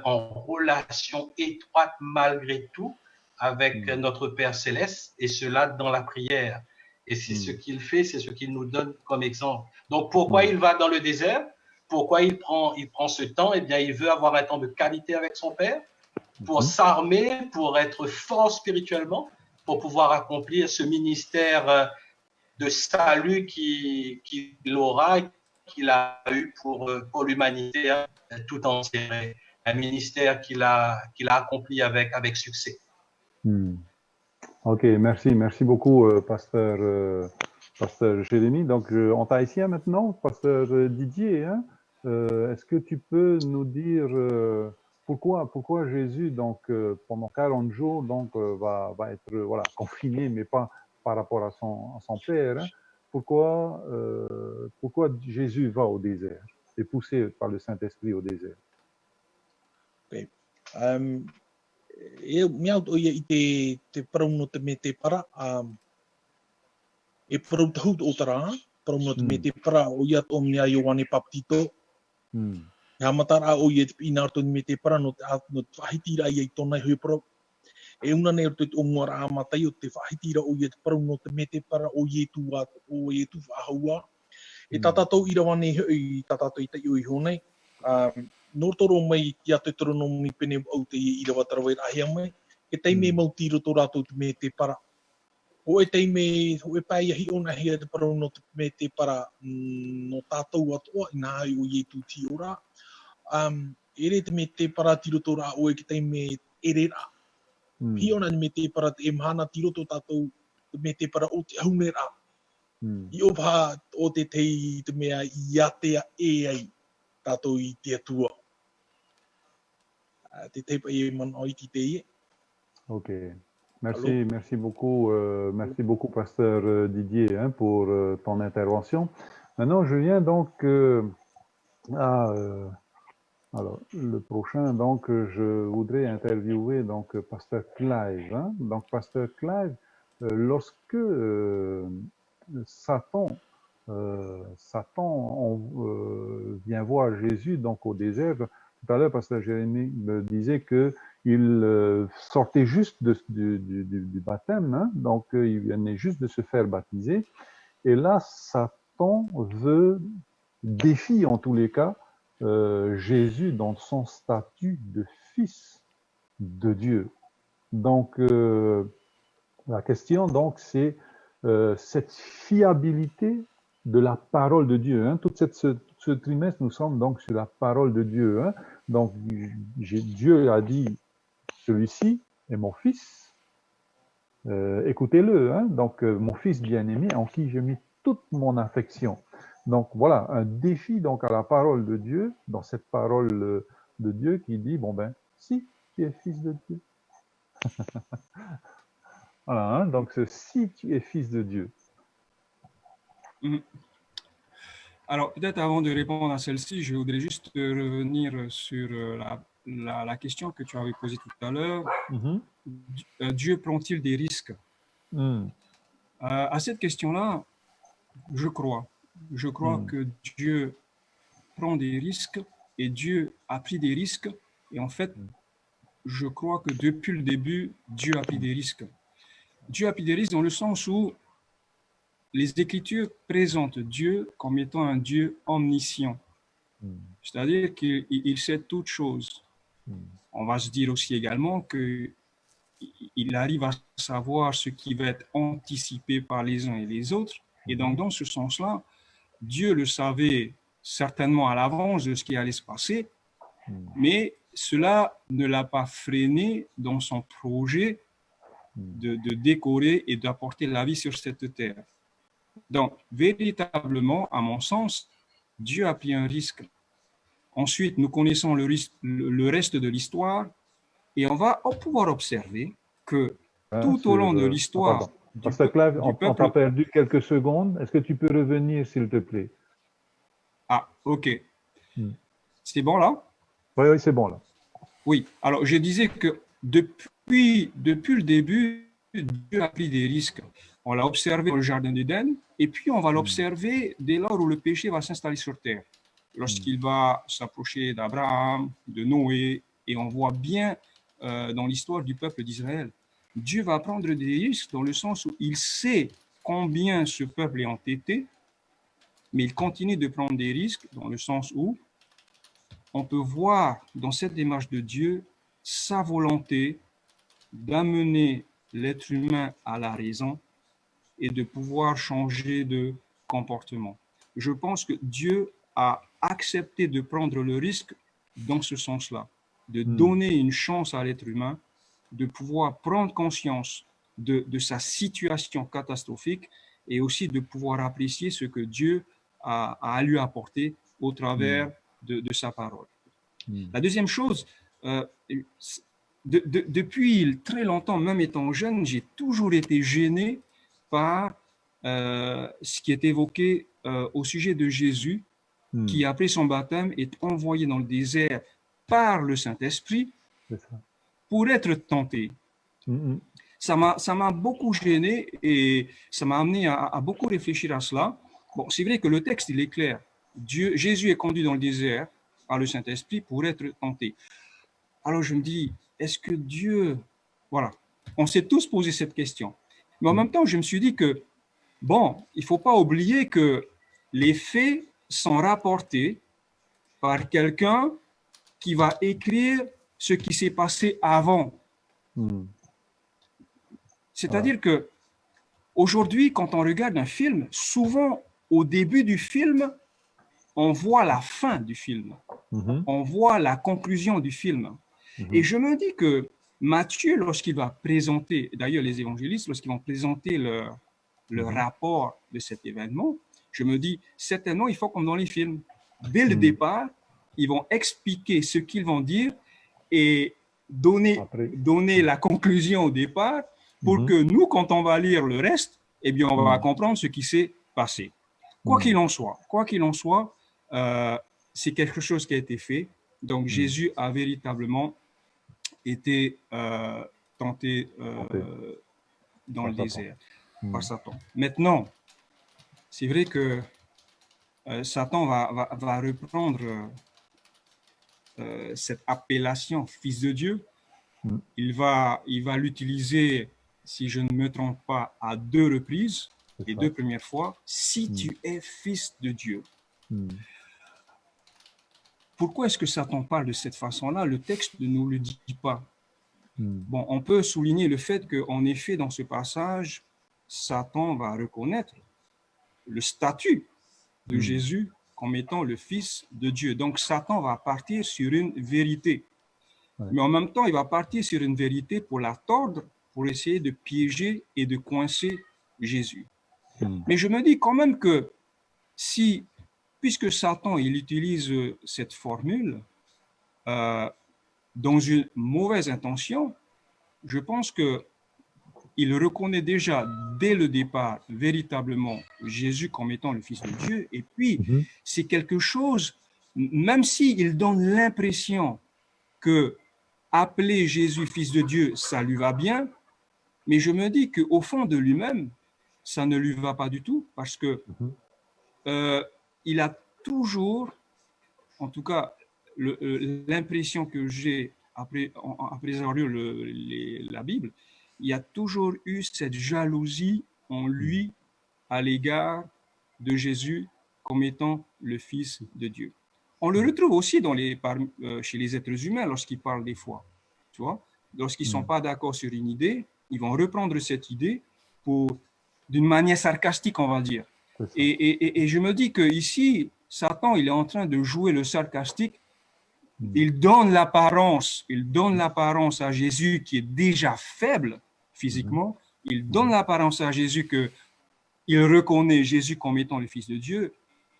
en relation étroite malgré tout avec notre Père Céleste, et cela dans la prière. Et c'est ce qu'il fait, c'est ce qu'il nous donne comme exemple. Donc, pourquoi il va dans le désert? pourquoi il prend ce temps? Eh bien, il veut avoir un temps de qualité avec son Père, pour s'armer, pour être fort spirituellement, pour pouvoir accomplir ce ministère de salut qu'il aura, qu'il a eu pour l'humanité tout entière. Un ministère qu'il a accompli avec succès. Ok, merci beaucoup, pasteur Jérémy. Donc, en tahitien maintenant, pasteur Didier, hein, est-ce que tu peux nous dire pourquoi Jésus, donc, pendant 40 jours, donc, va être voilà, confiné, mais pas par rapport à son Père, hein? Pourquoi Jésus va au désert, est poussé par le Saint-Esprit au désert? Okay. Mea o ia I te parau no te me te para, e parau tahu o tara, parau no te me te para o ia o mea Ioane Paptito, e hamatara o ia te pina arto me te para no te whahitira ia I tona I hui parau. E una ne o te o ngara amatai o te whahitira o ia te parau no te me te para o ia tu whahaua. E tatatou I rawane I tatatou I te ioi honei. Nō toro mai ki a te toro no mi pene au te I rawa tarawai rahia mai, e teime mau tiro tō rātou te me te para. O e teime, o e pai ahi ona hea te parau no te me te para no tātou atoa, I nā ai o ie tū ti ora. E re te me te para tiro tō rā o e ki teime e re rā. Hi ona me te para te emhana tiro tō tātou te me te para o te haune rā. I opa o te tei te mea I atea e ai tātou I te atua. Te teipa e man oi ki te ie. Ok. Merci beaucoup, pasteur Didier, hein, pour ton intervention. Maintenant, je viens donc alors, le prochain, donc, je voudrais interviewer donc pasteur Clive. Hein. Donc, pasteur Clive, lorsque Satan vient voir Jésus donc au désert, tout à l'heure, pasteur Jérémy me disait que il sortait juste du baptême, hein, donc il venait juste de se faire baptiser. Et là, Satan défie en tous les cas Jésus dans son statut de fils de Dieu. Donc, la question, donc, c'est cette fiabilité de la parole de Dieu. Hein. Tout ce trimestre, nous sommes donc sur la parole de Dieu. Hein. Donc, Dieu a dit, celui-ci est mon fils, écoutez-le. Hein. Donc, mon fils bien-aimé en qui j'ai mis toute mon affection. Donc, voilà, un défi donc à la parole de Dieu, dans cette parole de Dieu qui dit, bon ben, si tu es fils de Dieu. Voilà, hein, donc si tu es fils de Dieu. Alors, peut-être avant de répondre à celle-ci, je voudrais juste revenir sur la question que tu avais posée tout à l'heure. Dieu prend-il des risques? À cette question-là, je crois que Dieu prend des risques et Dieu a pris des risques. Et en fait, je crois que depuis le début, Dieu a pris des risques. Dieu a pris des risques dans le sens où les Écritures présentent Dieu comme étant un Dieu omniscient. C'est-à-dire qu'il sait toutes choses. On va se dire aussi également qu'il arrive à savoir ce qui va être anticipé par les uns et les autres. Et donc, dans ce sens-là, Dieu le savait certainement à l'avance de ce qui allait se passer, mais cela ne l'a pas freiné dans son projet de décorer et d'apporter la vie sur cette terre. Donc, véritablement, à mon sens, Dieu a pris un risque. Ensuite, nous connaissons le reste de l'histoire et on va pouvoir observer que tout au long de l'histoire... Pasteur Clive, on t'a perdu quelques secondes. Est-ce que tu peux revenir, s'il te plaît? Ah, ok. C'est bon là? Oui, c'est bon là. Oui, alors je disais que depuis le début, Dieu a pris des risques. On l'a observé dans le jardin d'Éden et puis on va l'observer dès lors où le péché va s'installer sur terre. Lorsqu'il va s'approcher d'Abraham, de Noé, et on voit bien dans l'histoire du peuple d'Israël, Dieu va prendre des risques dans le sens où il sait combien ce peuple est entêté mais il continue de prendre des risques dans le sens où on peut voir dans cette démarche de Dieu sa volonté d'amener l'être humain à la raison et de pouvoir changer de comportement. Je pense que Dieu a accepté de prendre le risque dans ce sens-là, de donner une chance à l'être humain de pouvoir prendre conscience de sa situation catastrophique et aussi de pouvoir apprécier ce que Dieu a à lui apporter au travers de sa parole. La deuxième chose, depuis très longtemps, même étant jeune, j'ai toujours été gêné par ce qui est évoqué au sujet de Jésus, qui après son baptême est envoyé dans le désert par le Saint-Esprit pour être tenté. Ça m'a beaucoup gêné et ça m'a amené à beaucoup réfléchir à cela. Bon, c'est vrai que le texte, il est clair. Jésus est conduit dans le désert par le Saint-Esprit pour être tenté. Alors je me dis, est-ce que Dieu... Voilà, on s'est tous posé cette question. Mais en même temps, je me suis dit que, bon, il ne faut pas oublier que les faits sont rapportés par quelqu'un qui va écrire ce qui s'est passé avant. C'est-à-dire que aujourd'hui, quand on regarde un film, souvent au début du film, on voit la fin du film, on voit la conclusion du film. Et je me dis que Matthieu, lorsqu'il va présenter, d'ailleurs les évangélistes, lorsqu'ils vont présenter leur rapport de cet événement, je me dis, certainement, il faut comme dans les films. Dès le départ, ils vont expliquer ce qu'ils vont dire et donner la conclusion au départ pour que nous, quand on va lire le reste, eh bien, on va comprendre ce qui s'est passé. Quoi qu'il en soit, c'est quelque chose qui a été fait. Donc, Jésus a véritablement été tenté dans le désert par Satan. Maintenant, c'est vrai que Satan va reprendre cette appellation fils de Dieu. Il va l'utiliser, si je ne me trompe pas, à 2 reprises. Les 2 premières fois, si tu es fils de Dieu. Pourquoi est-ce que Satan parle de cette façon-là? Le texte ne nous le dit pas. Bon, on peut souligner le fait qu'en effet, dans ce passage, Satan va reconnaître le statut de Jésus comme étant le Fils de Dieu. Donc, Satan va partir sur une vérité. Mais en même temps, il va partir sur une vérité pour la tordre, pour essayer de piéger et de coincer Jésus. Mais je me dis quand même que puisque Satan, il utilise cette formule dans une mauvaise intention, je pense qu'il reconnaît déjà dès le départ véritablement Jésus comme étant le Fils de Dieu. Et puis, c'est quelque chose, même s'il donne l'impression que appeler Jésus Fils de Dieu, ça lui va bien, mais je me dis qu'au fond de lui-même, ça ne lui va pas du tout parce que il a toujours, en tout cas, l'impression que j'ai après avoir lu la Bible, il y a toujours eu cette jalousie en lui à l'égard de Jésus comme étant le Fils de Dieu. On le retrouve aussi chez les êtres humains lorsqu'ils parlent des fois. Tu vois, lorsqu'ils ne sont pas d'accord sur une idée, ils vont reprendre cette idée d'une manière sarcastique, on va dire. Et je me dis qu'ici, Satan, il est en train de jouer le sarcastique. Il donne l'apparence à Jésus qui est déjà faible physiquement. Il donne l'apparence à Jésus qu'il reconnaît Jésus comme étant le Fils de Dieu.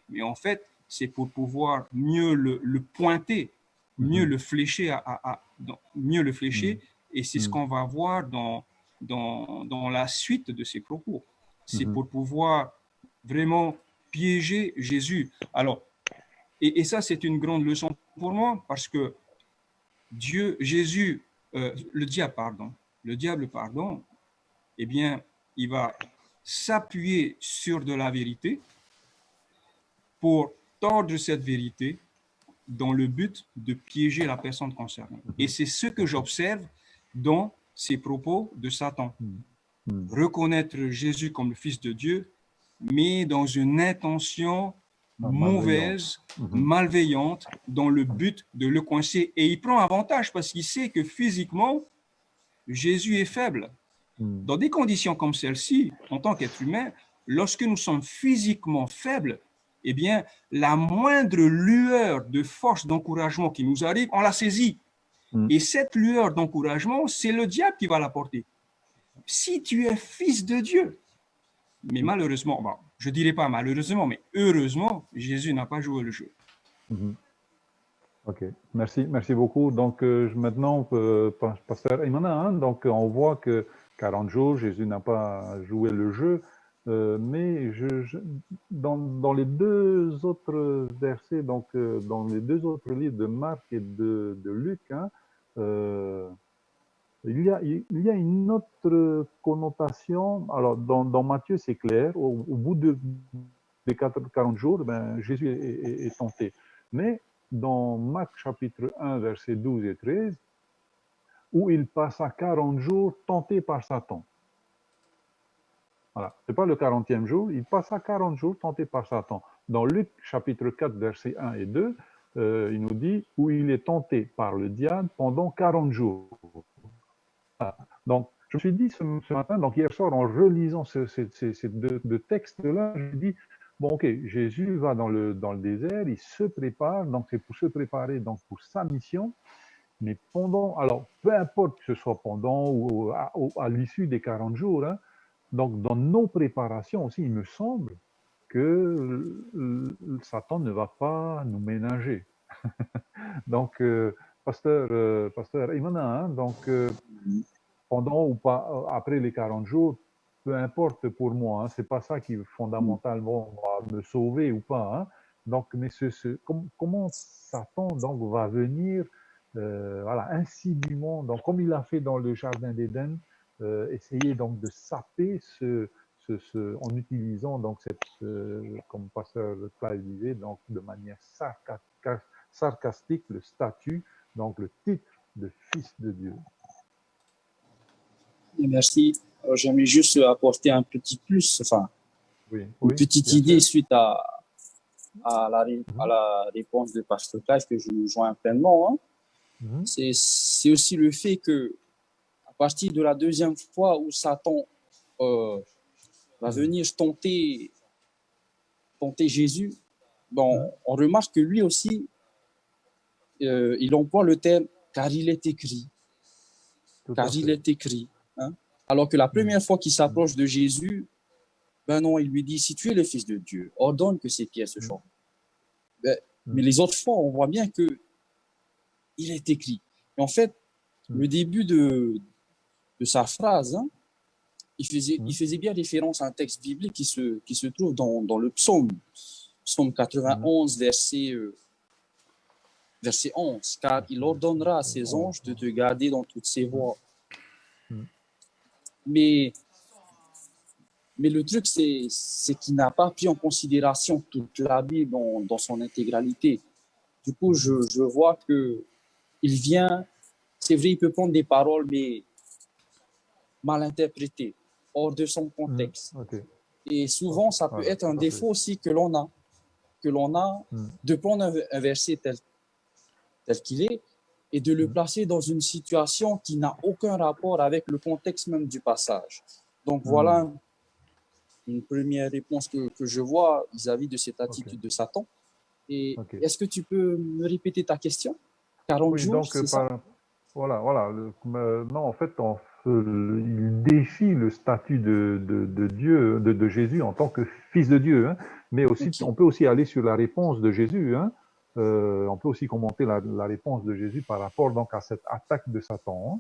Mais en fait, c'est pour pouvoir mieux le pointer, mieux le flécher, et c'est ce qu'on va voir dans la suite de ses propos. C'est pour pouvoir vraiment piéger Jésus. Alors, et ça, c'est une grande leçon pour moi, parce que le diable, eh bien, il va s'appuyer sur de la vérité pour tordre cette vérité dans le but de piéger la personne concernée. Et c'est ce que j'observe dans ces propos de Satan. Reconnaître Jésus comme le Fils de Dieu, mais dans une intention mauvaise, malveillante, dans le but de le coincer. Et il prend avantage parce qu'il sait que physiquement, Jésus est faible. Dans des conditions comme celle-ci, en tant qu'être humain, lorsque nous sommes physiquement faibles, eh bien, la moindre lueur de force, d'encouragement qui nous arrive, on la saisit. Et cette lueur d'encouragement, c'est le diable qui va la porter. Si tu es fils de Dieu, mais malheureusement, bon, je ne dirais pas malheureusement, mais heureusement, Jésus n'a pas joué le jeu. Ok, merci beaucoup. Donc maintenant, pasteur Imana, hein, donc on voit que 40 jours, Jésus n'a pas joué le jeu, mais dans les deux autres versets, donc dans les deux autres livres de Marc et de Luc, hein, il y a une autre connotation. Alors dans Matthieu, c'est clair, au bout des 40 jours, ben, Jésus est tenté. Mais dans Marc chapitre 1, versets 12 et 13, où il passa 40 jours tenté par Satan. Voilà, ce n'est pas le 40e jour, il passa 40 jours tenté par Satan. Dans Luc chapitre 4, versets 1 et 2, il nous dit où il est tenté par le diable pendant 40 jours. Voilà. Donc, je me suis dit ce matin, donc hier soir, en relisant ces deux textes-là, je me dis, bon, ok, Jésus va dans le désert, il se prépare, donc c'est pour se préparer donc pour sa mission, mais pendant, alors peu importe que ce soit pendant ou à l'issue des 40 jours, hein, donc dans nos préparations aussi, il me semble que Satan ne va pas nous ménager. Donc, pasteur Imana, hein, donc pendant ou pas après les 40 jours, peu importe pour moi, hein, c'est pas ça qui fondamentalement va me sauver ou pas. Hein. Donc, mais comment Satan donc va venir, voilà, insidieusement, donc comme il l'a fait dans le jardin d'Éden, essayer donc de saper en utilisant donc cette, comme pasteur Clive disait, donc de manière sarcastique, le statut, donc le titre de fils de Dieu. Merci. J'aimerais juste apporter un petit plus, enfin, une petite idée suite à la réponse de Pasteur Clive que je nous joins pleinement. Hein. C'est aussi le fait que, à partir de la deuxième fois où Satan va venir tenter Jésus, bon, on remarque que lui aussi, il emploie le terme « car il est écrit ». Car il est écrit. Hein? Alors que la première fois qu'il s'approche de Jésus, ben non, il lui dit, si tu es le Fils de Dieu, ordonne que ces pierres se chantent. Mais les autres fois, on voit bien que il est écrit. Et en fait, le début de sa phrase, hein, il faisait bien référence à un texte biblique qui se trouve dans le psaume 91, verset 11, car il ordonnera à ses anges de te garder dans toutes ses voies. Mais le truc, c'est qu'il n'a pas pris en considération toute la Bible dans son intégralité. Du coup, je vois que il vient, c'est vrai, il peut prendre des paroles, mais mal interprétées, hors de son contexte. Et souvent, ça peut être un défaut aussi que l'on a de prendre un verset tel qu'il est et de le placer dans une situation qui n'a aucun rapport avec le contexte même du passage. Donc voilà une première réponse que je vois vis-à-vis de cette attitude de Satan. Et est-ce que tu peux me répéter ta question? 40 jours, donc, c'est ça? Voilà. Non, en fait, il défie le statut de Dieu, de Jésus en tant que fils de Dieu. Hein, mais aussi, on peut aussi aller sur la réponse de Jésus. Hein, on peut aussi commenter la réponse de Jésus par rapport donc à cette attaque de Satan. Hein.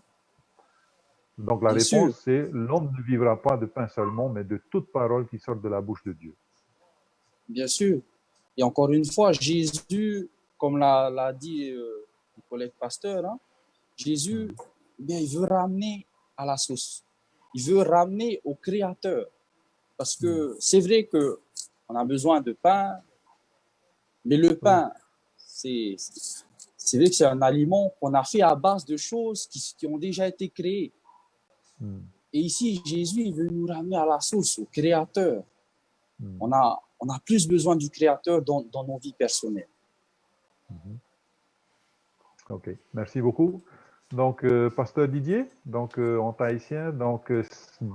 Donc la réponse, c'est l'homme ne vivra pas de pain seulement, mais de toute parole qui sort de la bouche de Dieu. Bien sûr. Et encore une fois, Jésus, comme l'a dit le collègue pasteur, hein, Jésus, bien, il veut ramener à la source. Il veut ramener au Créateur. Parce que c'est vrai qu'on a besoin de pain, mais le pain, c'est vrai que c'est un aliment qu'on a fait à base de choses qui ont déjà été créées. Et ici, Jésus, il veut nous ramener à la source, au Créateur. On on a plus besoin du Créateur dans nos vies personnelles. Ok, merci beaucoup. Donc, pasteur Didier, donc en tahitien, donc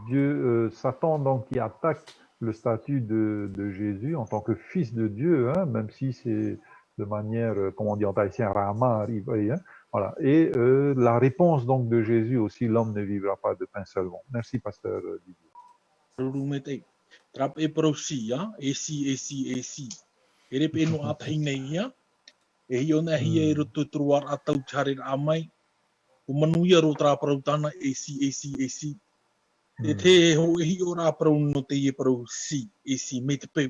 Dieu, Satan, donc qui attaque le statut de Jésus en tant que fils de Dieu, hein, même si c'est de manière, comme on dit en tahitien, Rama, hein, voilà. Et la réponse donc de Jésus aussi, l'homme ne vivra pas de pain seulement. Merci, pasteur Didier. Rurumete. Trap e prosi, ya. Esi. Ere pe no atahi nei, ya. E hi ona hi e roto truar atau charir amai. O manuia ro tra prautana esi. E te ho e hi ora prau no te e prosi, esi, me te peu.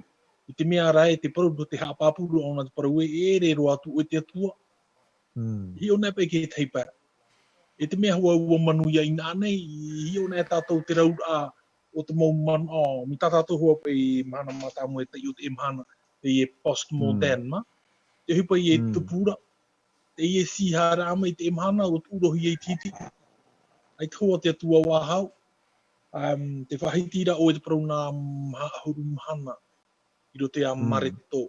I te mea rai te prau no te hapapuru ona te prau e ere ro atu o te atua. Hi ona pe ke teipa. E te mea hua manuia ina anei, hi ona e tātou te raura o te mau man, mi tātou hua pe mana matamu e te i o te imhana, te i e post-modern ma. Te hupa i e tupura, te i e sihara ama i te imhana o te urohi e titi. Ai te hoa te atua wahau. Te whahitira o te parau nā huru mhana i ro te a marito.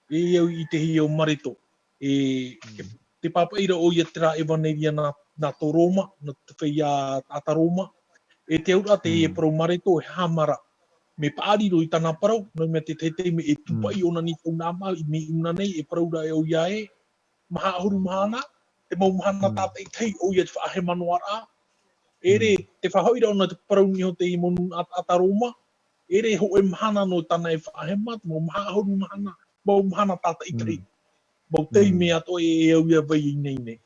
E au i te hi o marito. Te papaira o ia tera e waneria nā toroma, nā te whaia ataroma. E te aura te e parau marito e hamara. Me paariro i tana parau, no me te te me e tupai ona ni tau nā mau, i me una nei e paraura e o ia e. Maha huru mahana, te mau mahana tātei tei o ia te whaahe manuara. Ere te whahoira ona te parau ni ho te i monu ataroma. Ere ho e mahana no tana e whaahema, te mau maha huru mahana, mau mahana tātei tei. Mau tei me ato e au ia vai i nei nei.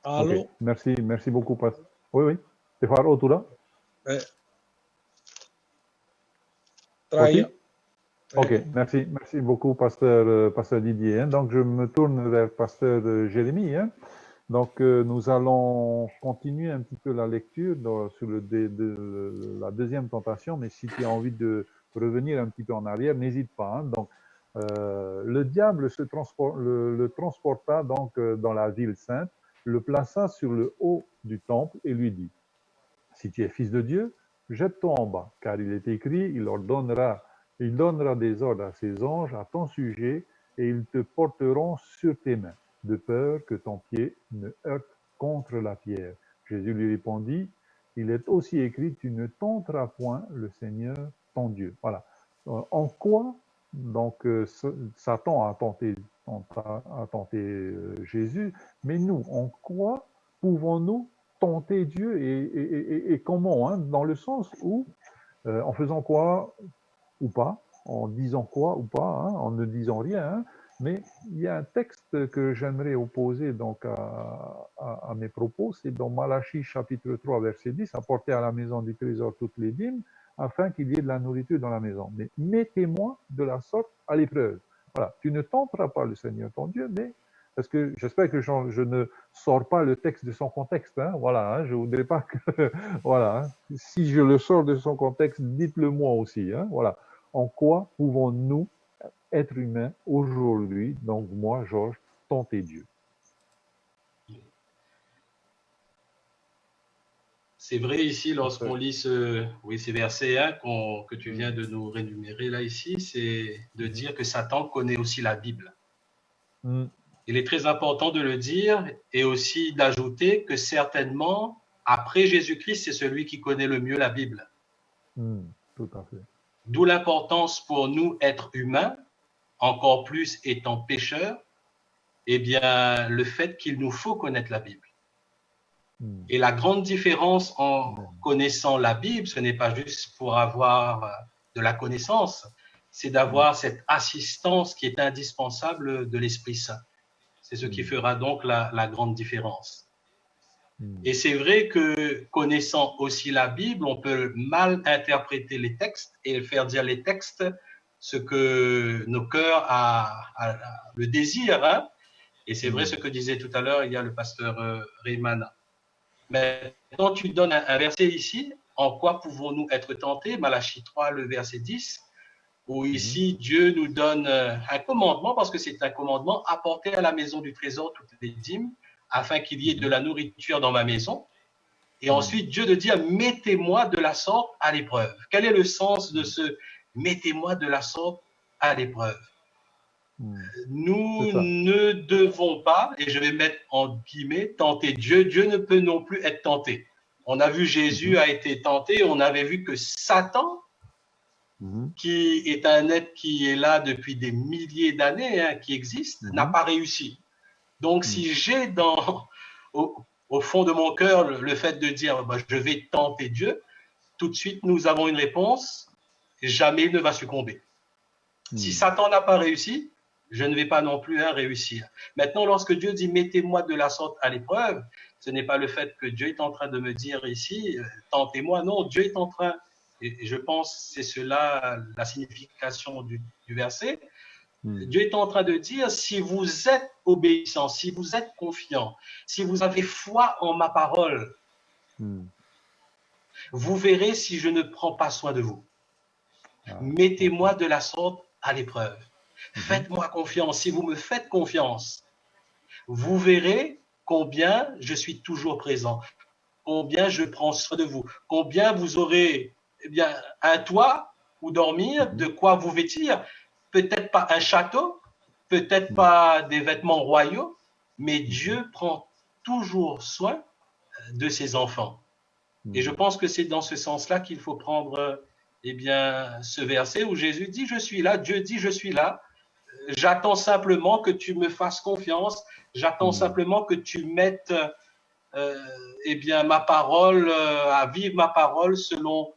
Alo? Okay. Merci beaucoup, pasteur. Oui. Te whaar otura? Ok, merci beaucoup, pasteur Didier. Donc, je me tourne vers pasteur Jérémie. Hein. Donc, nous allons continuer un petit peu la lecture sur la deuxième tentation, mais si tu as envie de revenir un petit peu en arrière, n'hésite pas. Hein. Donc, le diable le transporta donc dans la ville sainte, le plaça sur le haut du temple et lui dit: si tu es fils de Dieu, jette-toi en bas, car il est écrit, il donnera des ordres à ses anges à ton sujet, et ils te porteront sur tes mains, de peur que ton pied ne heurte contre la pierre. Jésus lui répondit: il est aussi écrit, tu ne tenteras point le Seigneur ton Dieu. Voilà. En quoi, donc, Satan a tenté Jésus, mais nous, en quoi pouvons-nous tenter Dieu et comment, hein, dans le sens où, en faisant quoi ou pas, en disant quoi ou pas, hein, en ne disant rien, hein, mais il y a un texte que j'aimerais opposer donc à mes propos, c'est dans Malachie chapitre 3 verset 10, apportez à la maison du trésor toutes les dîmes, afin qu'il y ait de la nourriture dans la maison. Mais mettez-moi de la sorte à l'épreuve. Voilà, tu ne tenteras pas le Seigneur ton Dieu, mais parce que j'espère que je ne sors pas le texte de son contexte. Hein, voilà, hein, je ne voudrais pas que... voilà, hein, si je le sors de son contexte, dites-le moi aussi. Hein, voilà. En quoi pouvons-nous, êtres humains, aujourd'hui, donc moi, Georges, tenter Dieu? C'est vrai ici, lorsqu'on lit ces versets 1 que tu viens de nous rémunérer là ici, c'est de dire que Satan connaît aussi la Bible. Il est très important de le dire et aussi d'ajouter que certainement, après Jésus-Christ, c'est celui qui connaît le mieux la Bible. Tout à fait. D'où l'importance pour nous, êtres humains, encore plus étant pécheurs, eh bien, le fait qu'il nous faut connaître la Bible. Et la grande différence en connaissant la Bible, ce n'est pas juste pour avoir de la connaissance, c'est d'avoir cette assistance qui est indispensable de l'Esprit Saint. C'est ce qui fera donc la grande différence. Et c'est vrai que connaissant aussi la Bible, on peut mal interpréter les textes et faire dire les textes ce que nos cœurs le désirent. Hein? Et c'est vrai ce que disait tout à l'heure, il y a le pasteur Reymana. Mais quand tu donnes un verset ici, en quoi pouvons-nous être tentés? Malachie 3, le verset 10, où ici Dieu nous donne un commandement, parce que c'est un commandement, apporter à la maison du trésor toutes les dîmes, afin qu'il y ait de la nourriture dans ma maison. Et ensuite, Dieu de dire, mettez-moi de la sorte à l'épreuve. Quel est le sens de ce mettez-moi de la sorte à l'épreuve? Nous ne devons pas, et je vais mettre en guillemets, tenter Dieu. Dieu ne peut non plus être tenté. On a vu Jésus a été tenté, on avait vu que Satan, qui est un être qui est là depuis des milliers d'années, hein, qui existe, n'a pas réussi. Donc, si j'ai au fond de mon cœur le fait de dire bah, je vais tenter Dieu, tout de suite nous avons une réponse, jamais il ne va succomber. Si Satan n'a pas réussi, je ne vais pas non plus réussir. Maintenant, lorsque Dieu dit mettez-moi de la sorte à l'épreuve, ce n'est pas le fait que Dieu est en train de me dire ici tentez-moi. Non, Dieu est en train, et je pense que c'est cela la signification du verset. Dieu est en train de dire, si vous êtes obéissant, si vous êtes confiant, si vous avez foi en ma parole, vous verrez si je ne prends pas soin de vous. Mettez-moi de la sorte à l'épreuve. Faites-moi confiance. Si vous me faites confiance, vous verrez combien je suis toujours présent, combien je prends soin de vous, combien vous aurez un toit où dormir, de quoi vous vêtir. Peut-être pas un château, peut-être pas des vêtements royaux, mais Dieu prend toujours soin de ses enfants. Et je pense que c'est dans ce sens-là qu'il faut prendre ce verset où Jésus dit « Je suis là », Dieu dit « Je suis là ». J'attends simplement que tu me fasses confiance, j'attends simplement que tu mettes ma parole, à vivre ma parole selon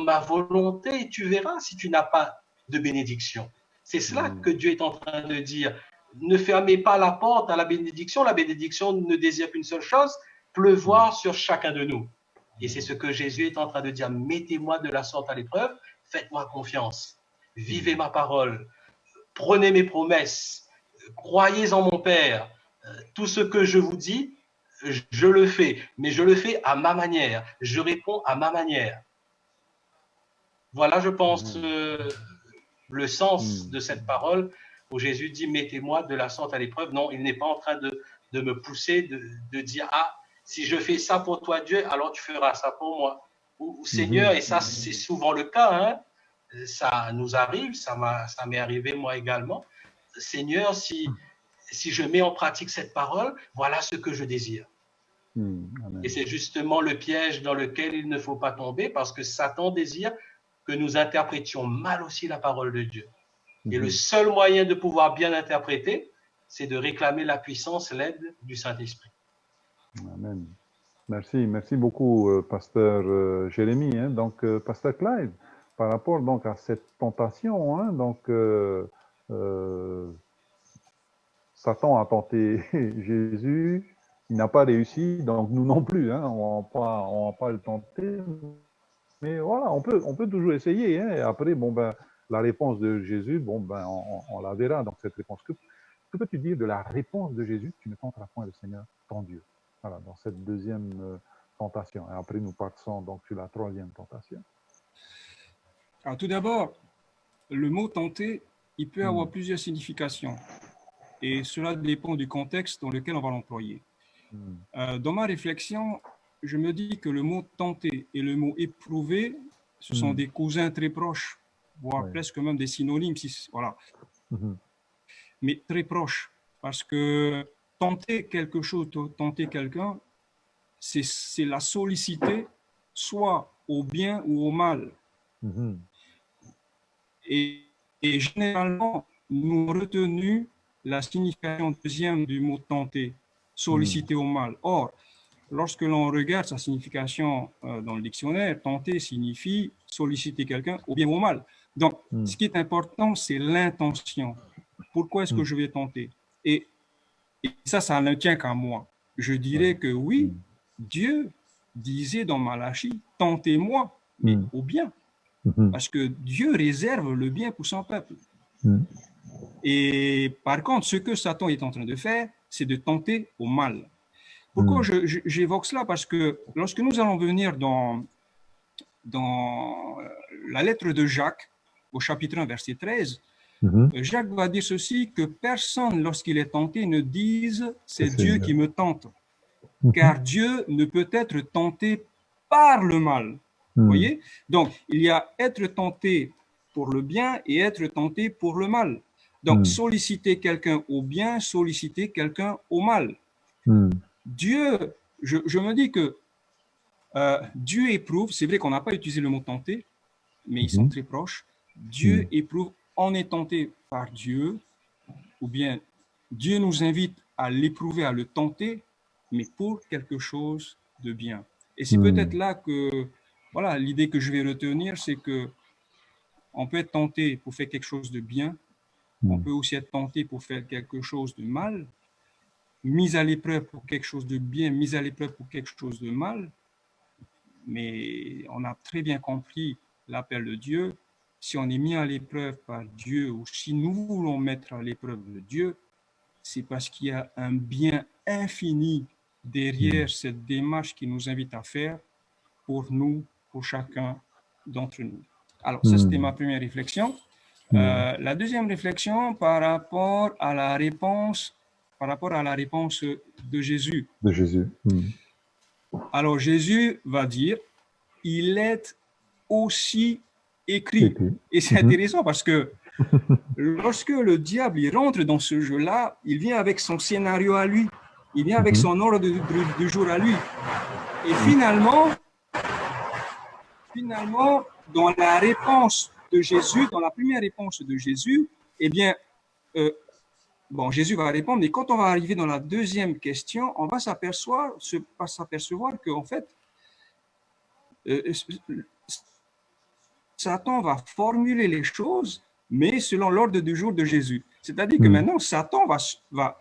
ma volonté, et tu verras si tu n'as pas de bénédiction. C'est cela que Dieu est en train de dire. Ne fermez pas la porte à la bénédiction ne désire qu'une seule chose, pleuvoir sur chacun de nous. Et c'est ce que Jésus est en train de dire, mettez-moi de la sorte à l'épreuve, faites-moi confiance, vivez ma parole, prenez mes promesses, croyez en mon Père, tout ce que je vous dis, je le fais, mais je le fais à ma manière, je réponds à ma manière. Voilà, je pense, le sens de cette parole où Jésus dit « Mettez-moi de la sorte à l'épreuve ». Non, il n'est pas en train de me pousser, de dire « Ah, si je fais ça pour toi, Dieu, alors tu feras ça pour moi. » Ou Seigneur, et ça, c'est souvent le cas, hein, ça nous arrive, ça m'est arrivé moi également. Seigneur, si je mets en pratique cette parole, voilà ce que je désire. Et c'est justement le piège dans lequel il ne faut pas tomber, parce que Satan désire que nous interprétions mal aussi la parole de Dieu. Et le seul moyen de pouvoir bien interpréter, c'est de réclamer la puissance, l'aide du Saint-Esprit. Amen. Merci beaucoup, pasteur Jérémie. Hein. Donc, pasteur Clive, par rapport donc à cette tentation, hein, donc Satan a tenté Jésus, il n'a pas réussi, donc nous non plus, hein, on va pas le tenter. Mais voilà, on peut toujours essayer. Hein, et après, la réponse de Jésus, on la verra. Donc cette réponse. Que peux-tu dire de la réponse de Jésus? Tu ne tenteras point le Seigneur, ton Dieu. Voilà, dans cette deuxième tentation. Et après, nous passons donc sur la troisième tentation. Alors, tout d'abord, le mot tenter, il peut avoir plusieurs significations. Et cela dépend du contexte dans lequel on va l'employer. Dans ma réflexion, je me dis que le mot tenter et le mot éprouver, ce sont des cousins très proches, voire presque même des synonymes, voilà. Mais très proches, parce que tenter quelque chose, tenter quelqu'un, c'est la solliciter soit au bien ou au mal. Et généralement, nous avons retenu la signification deuxième du mot tenter, solliciter au mal. Or, lorsque l'on regarde sa signification dans le dictionnaire, tenter signifie solliciter quelqu'un au bien ou au mal. Donc, ce qui est important, c'est l'intention. Pourquoi est-ce que je vais tenter? Et ça ne tient qu'à moi. Je dirais que oui, Dieu disait dans Malachie, tentez-moi, mais au bien. Parce que Dieu réserve le bien pour son peuple. Et par contre, ce que Satan est en train de faire, c'est de tenter au mal. Pourquoi j'évoque cela? Parce que lorsque nous allons venir dans la lettre de Jacques, au chapitre 1, verset 13, Jacques va dire ceci, que personne, lorsqu'il est tenté, ne dise « c'est Dieu qui me tente ». car Dieu ne peut être tenté par le mal. Vous voyez? Donc, il y a être tenté pour le bien et être tenté pour le mal. Donc, solliciter quelqu'un au bien, solliciter quelqu'un au mal. Dieu, je me dis que Dieu éprouve, c'est vrai qu'on n'a pas utilisé le mot tenter, mais ils sont très proches. Dieu éprouve, on est tenté par Dieu, ou bien Dieu nous invite à l'éprouver, à le tenter, mais pour quelque chose de bien. Et c'est peut-être là que, voilà, l'idée que je vais retenir, c'est que on peut être tenté pour faire quelque chose de bien, on peut aussi être tenté pour faire quelque chose de mal, mis à l'épreuve pour quelque chose de bien, mis à l'épreuve pour quelque chose de mal, mais on a très bien compris l'appel de Dieu. Si on est mis à l'épreuve par Dieu, ou si nous voulons mettre à l'épreuve de Dieu, c'est parce qu'il y a un bien infini derrière cette démarche qui nous invite à faire pour nous, pour chacun d'entre nous. Alors, ça, c'était ma première réflexion. La deuxième réflexion par rapport à la réponse de Jésus. De Jésus. Alors, Jésus va dire, il est aussi écrit. Et c'est intéressant parce que lorsque le diable il rentre dans ce jeu-là, il vient avec son scénario à lui, il vient avec son ordre du jour à lui. Et finalement, dans la réponse de Jésus, dans la première réponse de Jésus, eh bien, Jésus va répondre, mais quand on va arriver dans la deuxième question, on va s'apercevoir qu'en fait, Satan va formuler les choses, mais selon l'ordre du jour de Jésus. C'est-à-dire que maintenant, Satan va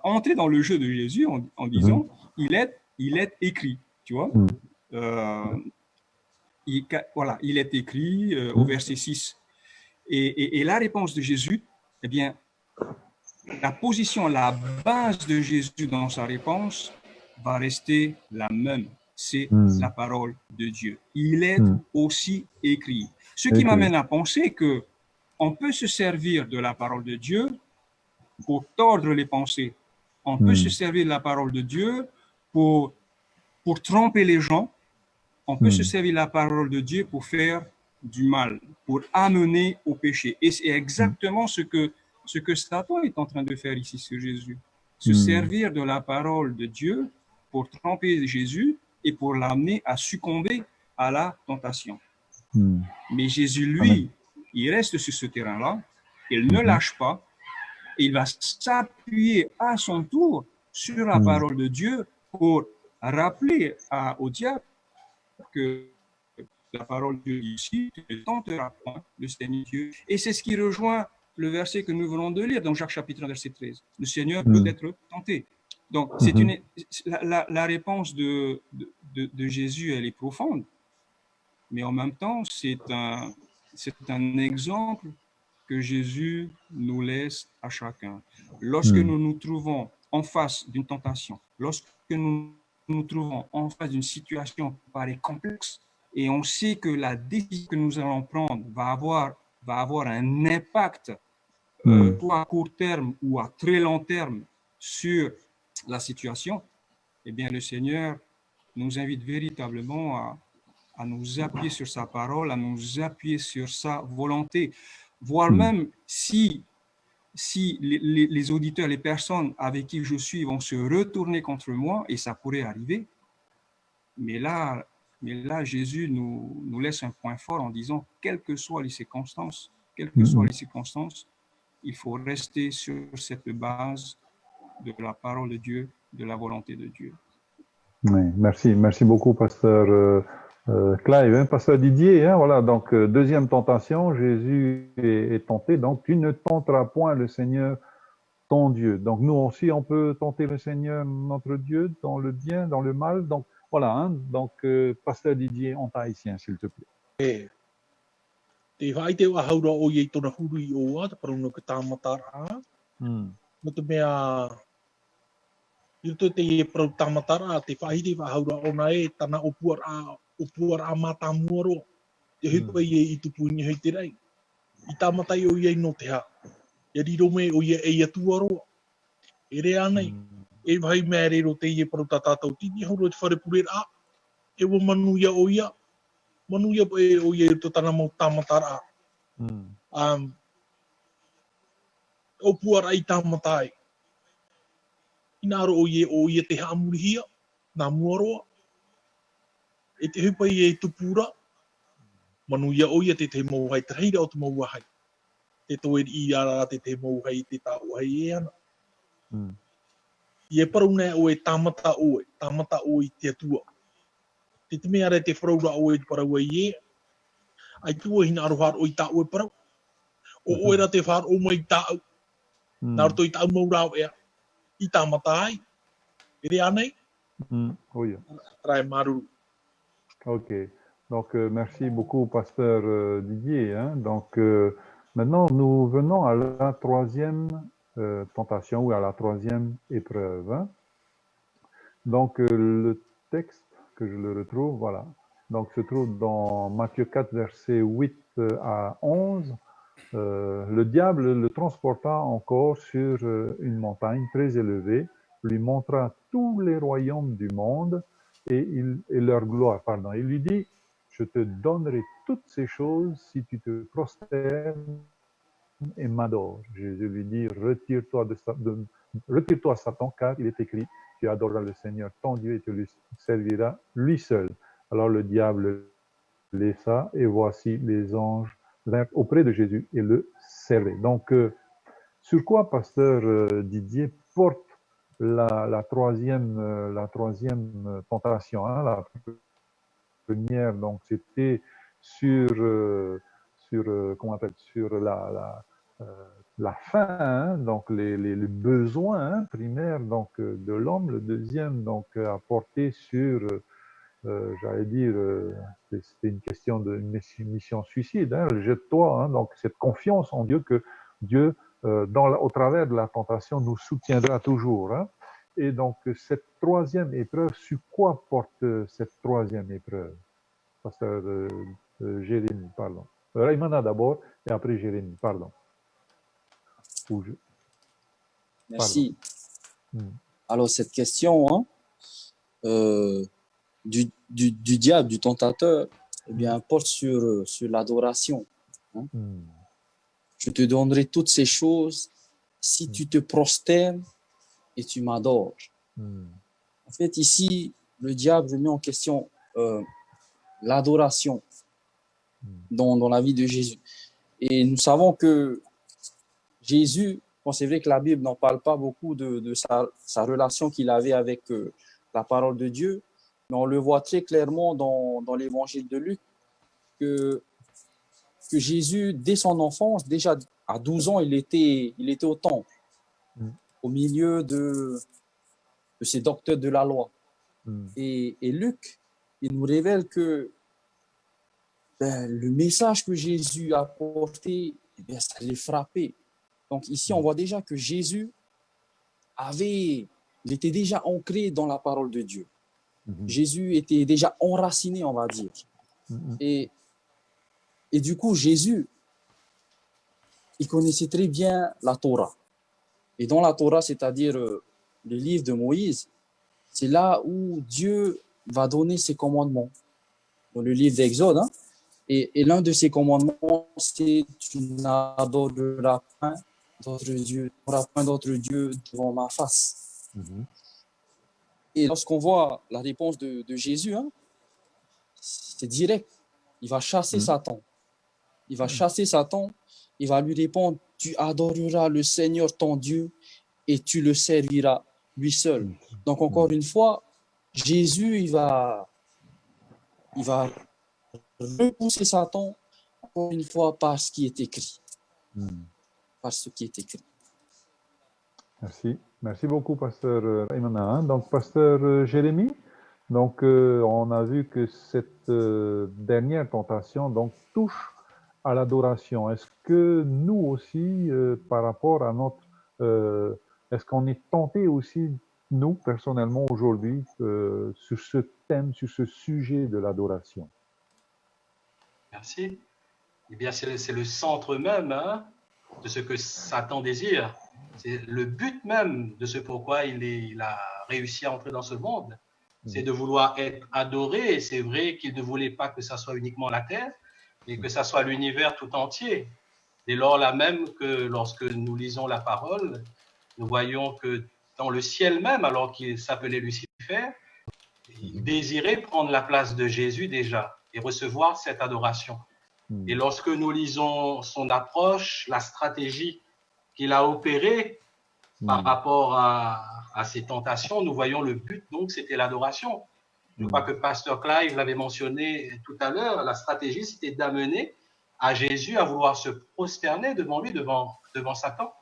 entrer dans le jeu de Jésus en disant, il est écrit, tu vois. Il est écrit au verset 6. Et la réponse de Jésus, eh bien, la position, la base de Jésus dans sa réponse va rester la même. C'est la parole de Dieu. Il est aussi écrit. Ce qui m'amène à penser que on peut se servir de la parole de Dieu pour tordre les pensées. On peut se servir de la parole de Dieu pour tromper les gens. On peut se servir de la parole de Dieu pour faire du mal, pour amener au péché. Et c'est exactement ce que Satan est en train de faire ici sur Jésus. Se servir de la parole de Dieu pour tromper Jésus et pour l'amener à succomber à la tentation. Mais Jésus, lui, il reste sur ce terrain-là, il ne lâche pas, et il va s'appuyer à son tour sur la parole de Dieu pour rappeler au diable que la parole de Dieu ici ne tentera point le Seigneur Dieu. Et c'est ce qui rejoint le verset que nous venons de lire dans Jacques chapitre 1, verset 13. Le Seigneur peut être tenté. Donc, c'est la réponse de Jésus, elle est profonde, mais en même temps, c'est un exemple que Jésus nous laisse à chacun. Lorsque nous nous trouvons en face d'une tentation, lorsque nous nous trouvons en face d'une situation qui paraît complexe, et on sait que la décision que nous allons prendre va avoir un impact, soit à court terme ou à très long terme, sur la situation, eh bien, le Seigneur nous invite véritablement à nous appuyer sur sa parole, à nous appuyer sur sa volonté, voire même si les auditeurs, les personnes avec qui je suis vont se retourner contre moi, et ça pourrait arriver, mais là Jésus nous laisse un point fort en disant, quelles que soient les circonstances, il faut rester sur cette base de la parole de Dieu, de la volonté de Dieu. Oui, merci beaucoup, pasteur Clive. Pasteur Didier, voilà, donc deuxième tentation, Jésus est tenté, donc tu ne tenteras point le Seigneur ton Dieu. Donc nous aussi, on peut tenter le Seigneur notre Dieu dans le bien, dans le mal. Donc voilà, donc pasteur Didier en tahitien, s'il te plaît. Te whai te wahaura o iei tona huru I oa, te paruna ka tāmatara. No te mea, I to te e parau tāmatara, te whai te wahaura o na e, tana opuara a mātāmuaro. Te hupa I tupu ni hei te rei. I tāmatai o iei no te ha. Ia riro me o iei e atuaro. E rea nei. E vai mere ro te ie paru tātātou tini hauro te whare pure a. E wa manu ia o ia. Manu ia po e o ia to tana mau tāmatara a. O puarai tāmatai. Ina aro o ia te haamurihia. Nā muaroa. E te hupa i e tupura. Manu ia o ia te mau hai te reira o te mau hai. Te toe i ara te mau hai te tau hai e ana. I e parau nei o e tamata o i te atua. Te mea re te wharaura o e parau ai e. Ai tua hina arohar o i tau e parau. O oera te whar o mai tau. Nā roto i tau maurau ea. I tamata ai. E rea nei. Oui. Rai maruru. Ok. Donc, merci beaucoup, pasteur Didier. Hein. Donc, maintenant, nous venons à la troisième tentation ou à la troisième épreuve. Hein. Donc, le texte que je le retrouve, voilà. Donc, se trouve dans Matthieu 4, versets 8 à 11. Le diable le transporta encore sur une montagne très élevée, lui montra tous les royaumes du monde et leur gloire. Pardon. Il lui dit, je te donnerai toutes ces choses si tu te prosternes et m'adores. Jésus lui dit, retire-toi Satan, car il est écrit, tu adoreras le Seigneur ton Dieu et tu lui serviras lui seul. Alors le diable laissa et voici les anges vinrent auprès de Jésus et le servaient. Donc, sur quoi, pasteur Didier, porte la troisième tentation, hein, la première, donc c'était sur comment on appelle, sur la faim, hein, donc les besoins hein, primaires donc de l'homme. Le deuxième donc a porté sur j'allais dire c'était une question d'une mission suicide, hein, jette-toi, hein, donc cette confiance en Dieu que Dieu au travers de la tentation nous soutiendra toujours, hein. Et donc cette troisième épreuve, sur quoi porte cette troisième épreuve? Pasteur Jérémie, pardon. Raymana d'abord et après Jérémie, pardon. Merci. Alors cette question du diable, du tentateur, eh bien, porte sur l'adoration. Hein. Je te donnerai toutes ces choses si tu te prosternes et tu m'adores. En fait, ici, le diable met en question l'adoration dans la vie de Jésus. Et nous savons que Jésus, bon, c'est vrai que la Bible n'en parle pas beaucoup de sa relation qu'il avait avec la parole de Dieu, mais on le voit très clairement dans l'évangile de Luc que Jésus, dès son enfance, déjà à 12 ans, il était au temple, au milieu de ces docteurs de la loi. Et Luc, il nous révèle que le message que Jésus a porté, eh bien, ça les frappait. Donc ici, on voit déjà que Jésus il était déjà ancré dans la parole de Dieu. Jésus était déjà enraciné, on va dire. Et du coup, Jésus, il connaissait très bien la Torah. Et dans la Torah, c'est-à-dire le livre de Moïse, c'est là où Dieu va donner ses commandements. Dans le livre d'Exode, hein. Et l'un de ces commandements, c'est « Tu n'adoreras point d'autre Dieu, devant ma face. » Et lorsqu'on voit la réponse de Jésus, hein, c'est direct. Il va chasser Satan. Il va chasser Satan. Il va lui répondre, tu adoreras le Seigneur ton Dieu et tu le serviras lui seul. Donc encore une fois, Jésus, il va repousser Satan encore une fois par ce qui est écrit. Par ce qui est écrit. Merci. Merci beaucoup, pasteur Raymana. Donc, pasteur Jérémie, donc, on a vu que cette dernière tentation donc, touche à l'adoration. Est-ce que nous aussi, par rapport à notre... est-ce qu'on est tenté aussi, nous, personnellement, aujourd'hui, sur ce thème, sur ce sujet de l'adoration? Merci. Eh bien, c'est le centre même hein, de ce que Satan désire. C'est le but même de ce pourquoi il a réussi à entrer dans ce monde. C'est de vouloir être adoré. Et c'est vrai qu'il ne voulait pas que ça soit uniquement la terre, mais que ça soit l'univers tout entier. Dès lors là même que lorsque nous lisons la parole, nous voyons que dans le ciel même, alors qu'il s'appelait Lucifer, il désirait prendre la place de Jésus déjà et recevoir cette adoration. Et lorsque nous lisons son approche, la stratégie qu'il a opérée par rapport à ces tentations, nous voyons le but, donc c'était l'adoration. Je crois que Pasteur Clive l'avait mentionné tout à l'heure, la stratégie c'était d'amener à Jésus à vouloir se prosterner devant lui, devant Satan.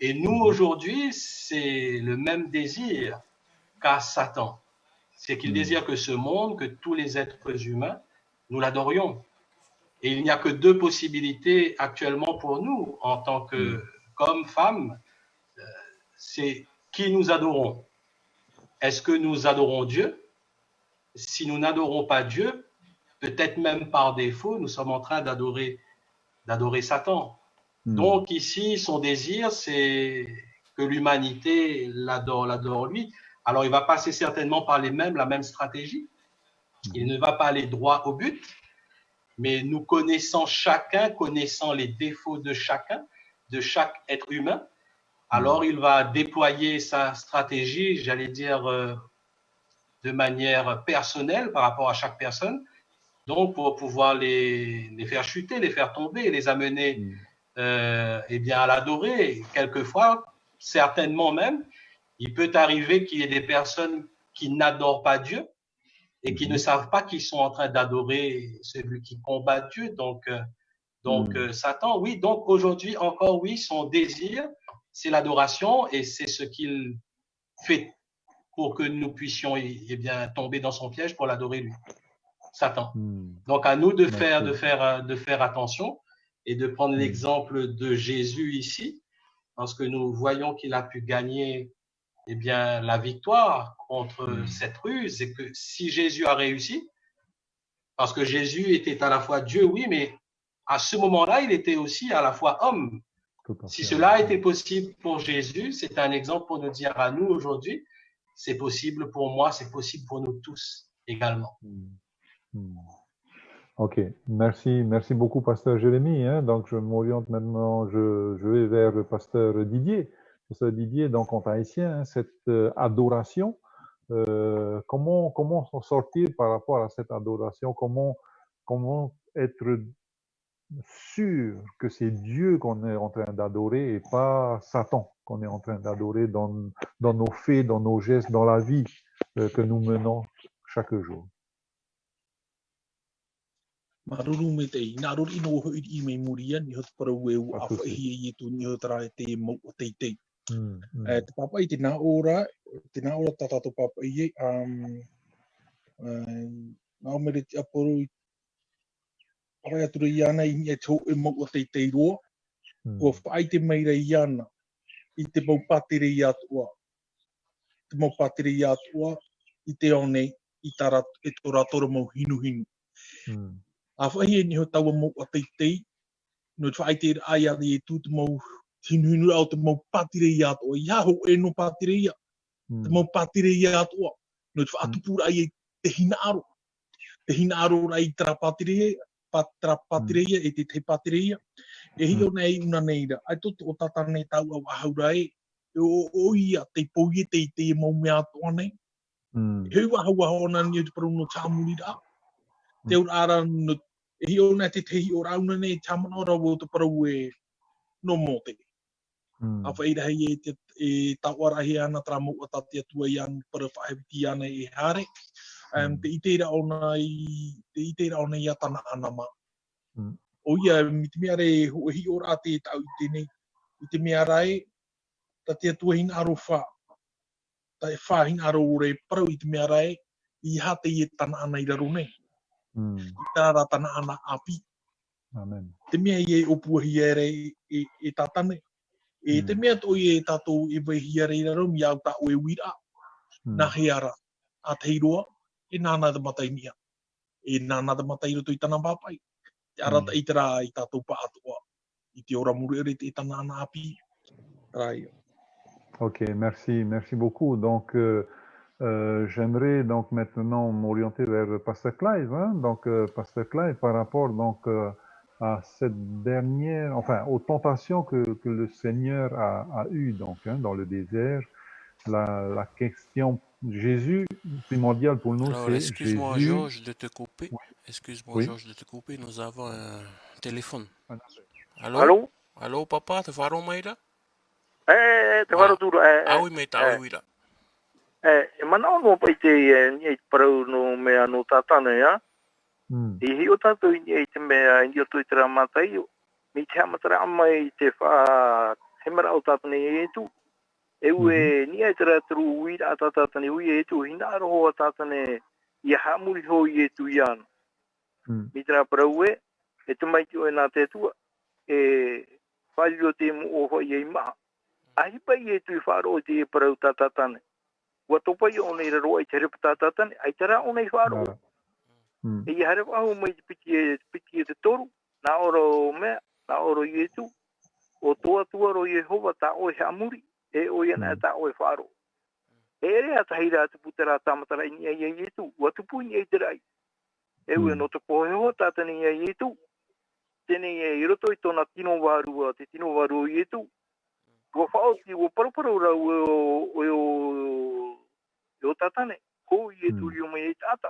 Et nous aujourd'hui, c'est le même désir qu'a Satan. C'est qu'il désire que ce monde, que tous les êtres humains, nous l'adorions. Et il n'y a que deux possibilités actuellement pour nous, en tant qu'hommes, femmes, c'est qui nous adorons. Est-ce que nous adorons Dieu? Si nous n'adorons pas Dieu, peut-être même par défaut, nous sommes en train d'adorer Satan. Donc ici, son désir, c'est que l'humanité l'adore lui. Alors il va passer certainement par la même stratégie. Il ne va pas aller droit au but, mais nous connaissant chacun, connaissant les défauts de chacun, de chaque être humain, alors il va déployer sa stratégie, j'allais dire, de manière personnelle par rapport à chaque personne, donc pour pouvoir les faire chuter, les faire tomber, les amener eh bien, à l'adorer. Quelquefois, certainement même, il peut arriver qu'il y ait des personnes qui n'adorent pas Dieu et qui ne savent pas qu'ils sont en train d'adorer celui qui combat Dieu, donc Satan. Oui, donc aujourd'hui encore, oui, son désir, c'est l'adoration et c'est ce qu'il fait pour que nous puissions eh bien, tomber dans son piège pour l'adorer lui, Satan. Donc à nous de faire attention et de prendre l'exemple de Jésus ici, parce que nous voyons qu'il a pu gagner eh bien, la victoire contre cette ruse, et que si Jésus a réussi, parce que Jésus était à la fois Dieu, oui, mais à ce moment-là, il était aussi à la fois homme. Si cela a été possible pour Jésus, c'est un exemple pour nous dire à nous aujourd'hui, c'est possible pour moi, c'est possible pour nous tous également. Ok, merci beaucoup, Pasteur Jérémie. Donc, je m'oriente maintenant, je vais vers le Pasteur Didier. Pasteur Didier, donc en haïtien, cette adoration, comment s'en sortir par rapport à cette adoration? Comment être sûr que c'est Dieu qu'on est en train d'adorer et pas Satan qu'on est en train d'adorer dans nos faits, dans nos gestes, dans la vie que nous menons chaque jour? Maruru me te ina ruri ino ho i me muria ni hot para weu a fa hi tu ni hotra te mo te te te papa i te na ora tata to papa i na o mere te aporo para atu ri ana i e to e mo te te ro ko fa i te mai ri ana i te mo patiri atua te mo patiri atua i te one i tara e tora toro mo hinu hinu a whahi ni ho taua mo a teitei, no te whaite ai a e tu te mau hinu au te mau patire i atua. Ia ho e no patire ia. Te mau patire i atua. No te whaatupura ai e te hinaaro. Te hinaaro rai tara patire ia e te patire ia. E hi o nei una neira. Ai toto o tata nei tau au ahaura e. E o ia te pouie te mau mea atua nei. He ua haua hona ni o te paruno tāmuri rā. Te ura ara no e hi o nei te tehi o rauna nei tamana o rau o te parau e no mō te. A whaira hei e tawarahi ana tara mo o tati atua i ana para whaewiti ana e hare. Te iteira ona i atana ana ma. O ia, mi te mea re ho hi o rā te tau i tēnei. I te mea rai, tati atua hina aro wha. Tai wha hina aro o re parau i te mea rai, i hate i e tana ana i raro nei. I tāra tana ana api. Amen. Te mea i e opuahi ere e tātane. E te mea toi e tātou e wehi ere i raro mi au tā oe wira. Nā he ara. A te hiroa, e nāna da matainia. E nāna da matairo toi tana papai. Te arata i tera i tātou pa atua. I te ora muru ere te tana ana api. Rai. Ok, merci beaucoup. Donc, j'aimerais donc maintenant m'orienter vers Pasteur Clive. Hein. Donc, Pasteur Clive, par rapport donc à cette dernière, enfin, aux tentations que le Seigneur a eues donc hein, dans le désert, la question Jésus primordial pour nous, Alors, c'est excuse-moi Jésus. Georges de te couper. Oui, Excuse-moi oui. Georges de te couper. Nous avons un téléphone. Un Allô? Allô? Allô, papa? Te wharo mai la? Te whara Ah, tūra, aui mei ta aui la. e mana o pai te ni e parau no mea no tātana, ia. Hmm. I hi o tātou ni e te mea i o tui tera mātai o. Mi te hamatara amai i te wha hemara o tātana e tu. E ue ni e tera turu uira a tātana ui e tu. Hina aroho a tātana i a hamuri ho i e tu iana. Hmm. Mi tera parau e te mai ti o e nā te tua. E whari o te mo o hoi e maha. Ahi pai e tu i wharo o te e parau tātana. Ua topa i o nei raro ai te repa tātana. Ai tera o nei wharo. Voilà. Hmm. E i harewa ahu mai te piki e te toru. Nā ora o mea, nā ora i e tu. O toa ro i e hova tā o e hamuri. E o i ana tā o e wharo. E rea tahira atu putera tamatara i nia i e tu. Ua tupu i e te rai. E ue no te poheho tātana i e tu. Tēnei e i roto i tōna tino wārua, te tino wārua i e tu. Ua whaoti, ua paraparau rau e o tātane. Ko i e tu rio mai e tāta.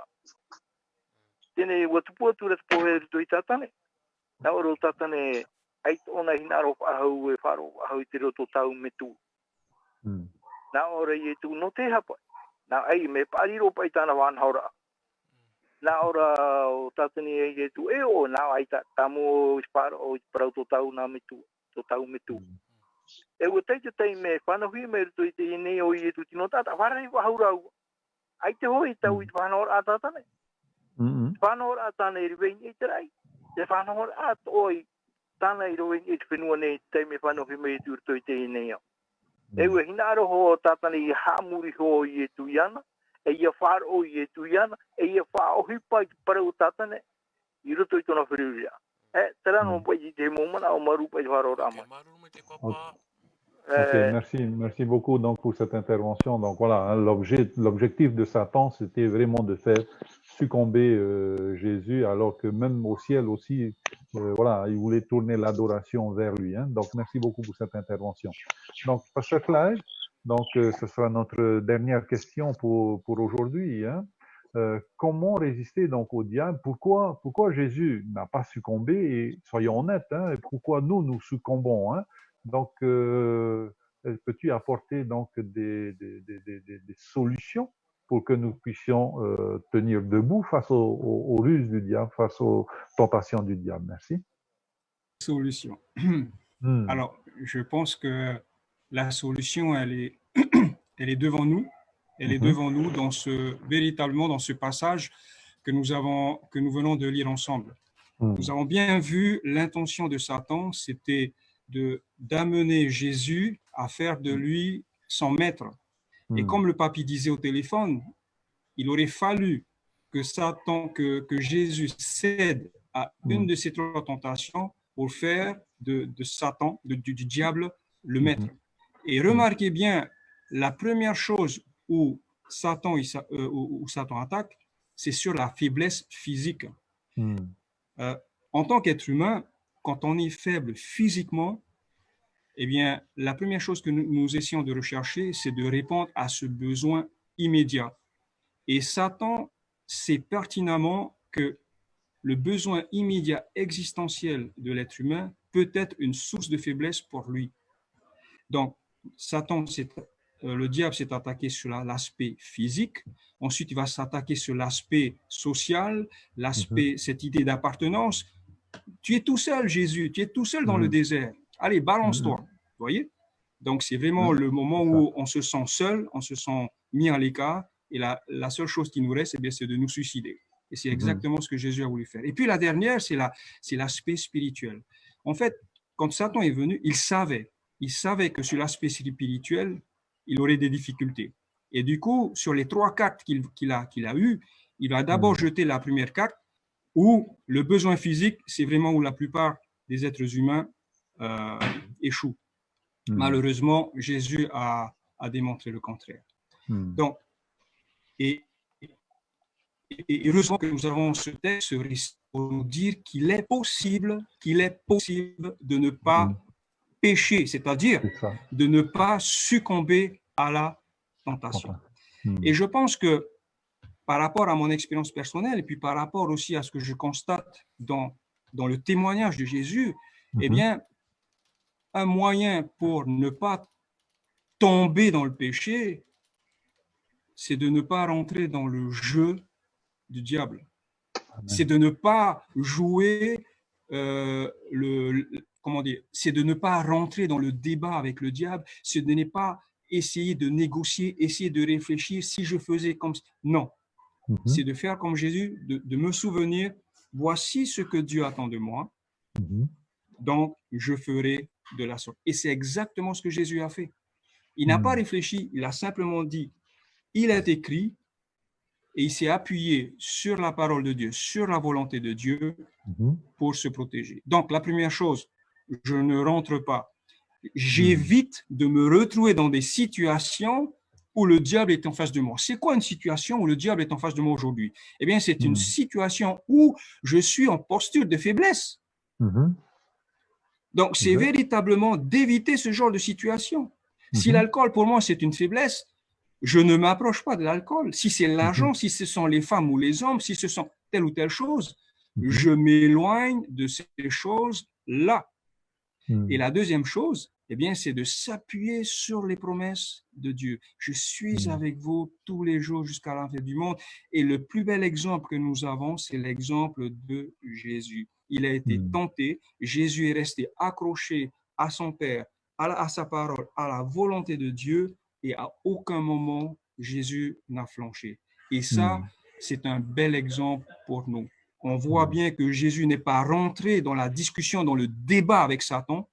Tēnei ua tupu atu rata pohe rito i tātane. Nā ora o tātane ai tōna hinaro whahau e wharo whahau i te roto tau me tu. Nā ora i e tu no te hapa. Nā ai me pāriro pai tāna wānhaura. Nā ora o tātane i e tu e o nā ai tāmo o i parau tō tau nā me tu. Tō tau me tu. E ua teite tei me whanahui me rito i te ine o i e tu tino tāta. Wharai wahau rau. Ai te hoi tau i te whanahora a tātane. Whanahora a tāna i riweini i te rai. Te whanahora a toi tāna i riweini i te whenua nei tei me whanahui me i tu rito i te ine au. E ua hina aroho o tātane i hāmuri ho i e tu iana. E ia whāro i e tu iana. E ia whaohi pai ki parau tātane i roto i tōna whiriuria. Te rano pai i te momana o maru pai wharo rama. Ok, merci beaucoup donc pour cette intervention. Donc voilà, hein, l'objectif de Satan, c'était vraiment de faire succomber Jésus, alors que même au ciel aussi, voilà, il voulait tourner l'adoration vers lui. Hein. Donc merci beaucoup pour cette intervention. Donc Pasteur Clive, donc ce sera notre dernière question pour aujourd'hui. Hein. Comment résister donc au diable? Pourquoi Jésus n'a pas succombé? Et soyons honnêtes, hein, pourquoi nous succombons? Hein? Donc, peux-tu apporter donc des solutions pour que nous puissions tenir debout face aux ruses du diable, face aux tentations du diable? Merci. Solution. Alors, je pense que la solution, elle est devant nous. Elle est devant nous véritablement dans ce passage que nous venons de lire ensemble. Nous avons bien vu l'intention de Satan, c'était d'amener Jésus à faire de lui son maître. Et comme le papy disait au téléphone, il aurait fallu que Jésus cède à une de ces trois tentations pour faire de Satan, du diable, le maître. Et remarquez bien, la première chose où Satan attaque, c'est sur la faiblesse physique. En tant qu'être humain, quand on est faible physiquement, eh bien, la première chose que nous essayons de rechercher, c'est de répondre à ce besoin immédiat. Et Satan sait pertinemment que le besoin immédiat existentiel de l'être humain peut être une source de faiblesse pour lui. Donc, le diable s'est attaqué sur l'aspect physique. Ensuite, il va s'attaquer sur l'aspect social, cette idée d'appartenance. Tu es tout seul, Jésus, tu es tout seul dans le désert. Allez, balance-toi. Vous voyez? Donc, c'est vraiment le moment où on se sent seul, on se sent mis à l'écart, et la seule chose qui nous reste, eh bien, c'est de nous suicider. Et c'est exactement ce que Jésus a voulu faire. Et puis, la dernière, c'est l'aspect spirituel. En fait, quand Satan est venu, il savait que sur l'aspect spirituel, il aurait des difficultés. Et du coup, sur les trois cartes qu'il a eues, il va d'abord jeter la première carte, où le besoin physique, c'est vraiment où la plupart des êtres humains échouent. Malheureusement, Jésus a à démontrer le contraire. Hmm. Donc, et heureusement que nous avons ce texte pour nous dire qu'il est possible de ne pas pécher, c'est-à-dire C'est ça. de ne pas succomber à la tentation. Hmm. Et je pense que par rapport à mon expérience personnelle et puis par rapport aussi à ce que je constate dans le témoignage de Jésus, eh bien, un moyen pour ne pas tomber dans le péché, c'est de ne pas rentrer dans le jeu du diable. C'est de ne pas jouer c'est de ne pas rentrer dans le débat avec le diable, c'est de ne pas essayer de négocier, essayer de réfléchir si je faisais comme ça. Non, c'est de faire comme Jésus, de me souvenir, voici ce que Dieu attend de moi, donc je ferai de la sorte. Et c'est exactement ce que Jésus a fait. Il n'a pas réfléchi, il a simplement dit, il est écrit, et il s'est appuyé sur la parole de Dieu, sur la volonté de Dieu pour se protéger. Donc, la première chose, je ne rentre pas. J'évite de me retrouver dans des situations où le diable est en face de moi. C'est quoi une situation où le diable est en face de moi aujourd'hui? Eh bien, c'est une situation où je suis en posture de faiblesse. Donc, c'est véritablement d'éviter ce genre de situation. Si l'alcool, pour moi, c'est une faiblesse, je ne m'approche pas de l'alcool. Si c'est l'argent, si ce sont les femmes ou les hommes, si ce sont telle ou telle chose, je m'éloigne de ces choses-là. Et la deuxième chose, eh bien, c'est de s'appuyer sur les promesses de Dieu. Je suis avec vous tous les jours jusqu'à la fin du monde. Et le plus bel exemple que nous avons, c'est l'exemple de Jésus. Il a été tenté. Jésus est resté accroché à son Père, à sa parole, à la volonté de Dieu. Et à aucun moment, Jésus n'a flanché. Et ça, c'est un bel exemple pour nous. On voit bien que Jésus n'est pas rentré dans la discussion, dans le débat avec Satan,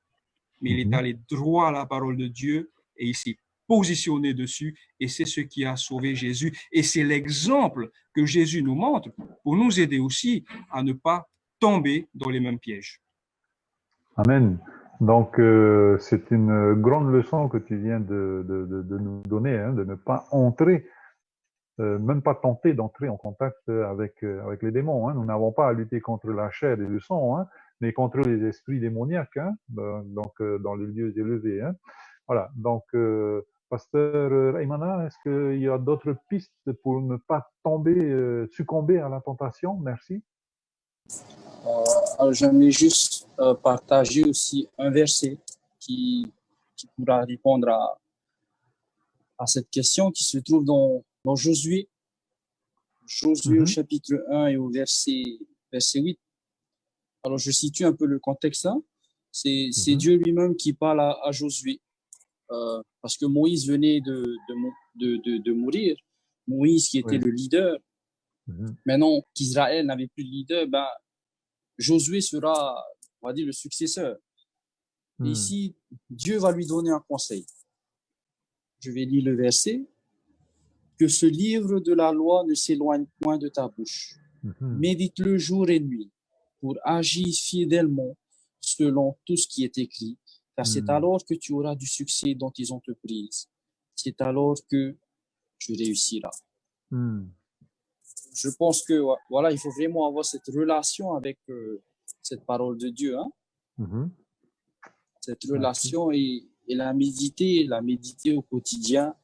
mais il est allé droit à la parole de Dieu et il s'est positionné dessus. Et c'est ce qui a sauvé Jésus. Et c'est l'exemple que Jésus nous montre pour nous aider aussi à ne pas tomber dans les mêmes pièges. Amen. Donc, c'est une grande leçon que tu viens de nous donner, hein, de ne pas entrer, même pas tenter d'entrer en contact avec les démons. Hein. Nous n'avons pas à lutter contre la chair et le sang, hein, mais contre les esprits démoniaques, hein, donc dans les lieux élevés. Hein. Voilà. Donc, Pasteur Raimana, est-ce qu'il y a d'autres pistes pour ne pas tomber, succomber à la tentation? Merci. Alors, j'aimerais juste partager aussi un verset qui pourra répondre à cette question qui se trouve dans Josué. Josué au chapitre 1 et au verset 8. Alors, je situe un peu le contexte. Hein. C'est Dieu lui-même qui parle à Josué. Parce que Moïse venait de mourir. Moïse qui était le leader. Maintenant qu'Israël n'avait plus de leader, ben, Josué sera, on va dire, le successeur. Et ici, Dieu va lui donner un conseil. Je vais lire le verset. Que ce livre de la loi ne s'éloigne point de ta bouche. Médite-le jour et nuit pour agir fidèlement selon tout ce qui est écrit, car c'est alors que tu auras du succès dans tes entreprises. C'est alors que tu réussiras. Je pense que voilà, il faut vraiment avoir cette relation avec cette parole de Dieu, hein? Cette relation et la méditer au quotidien.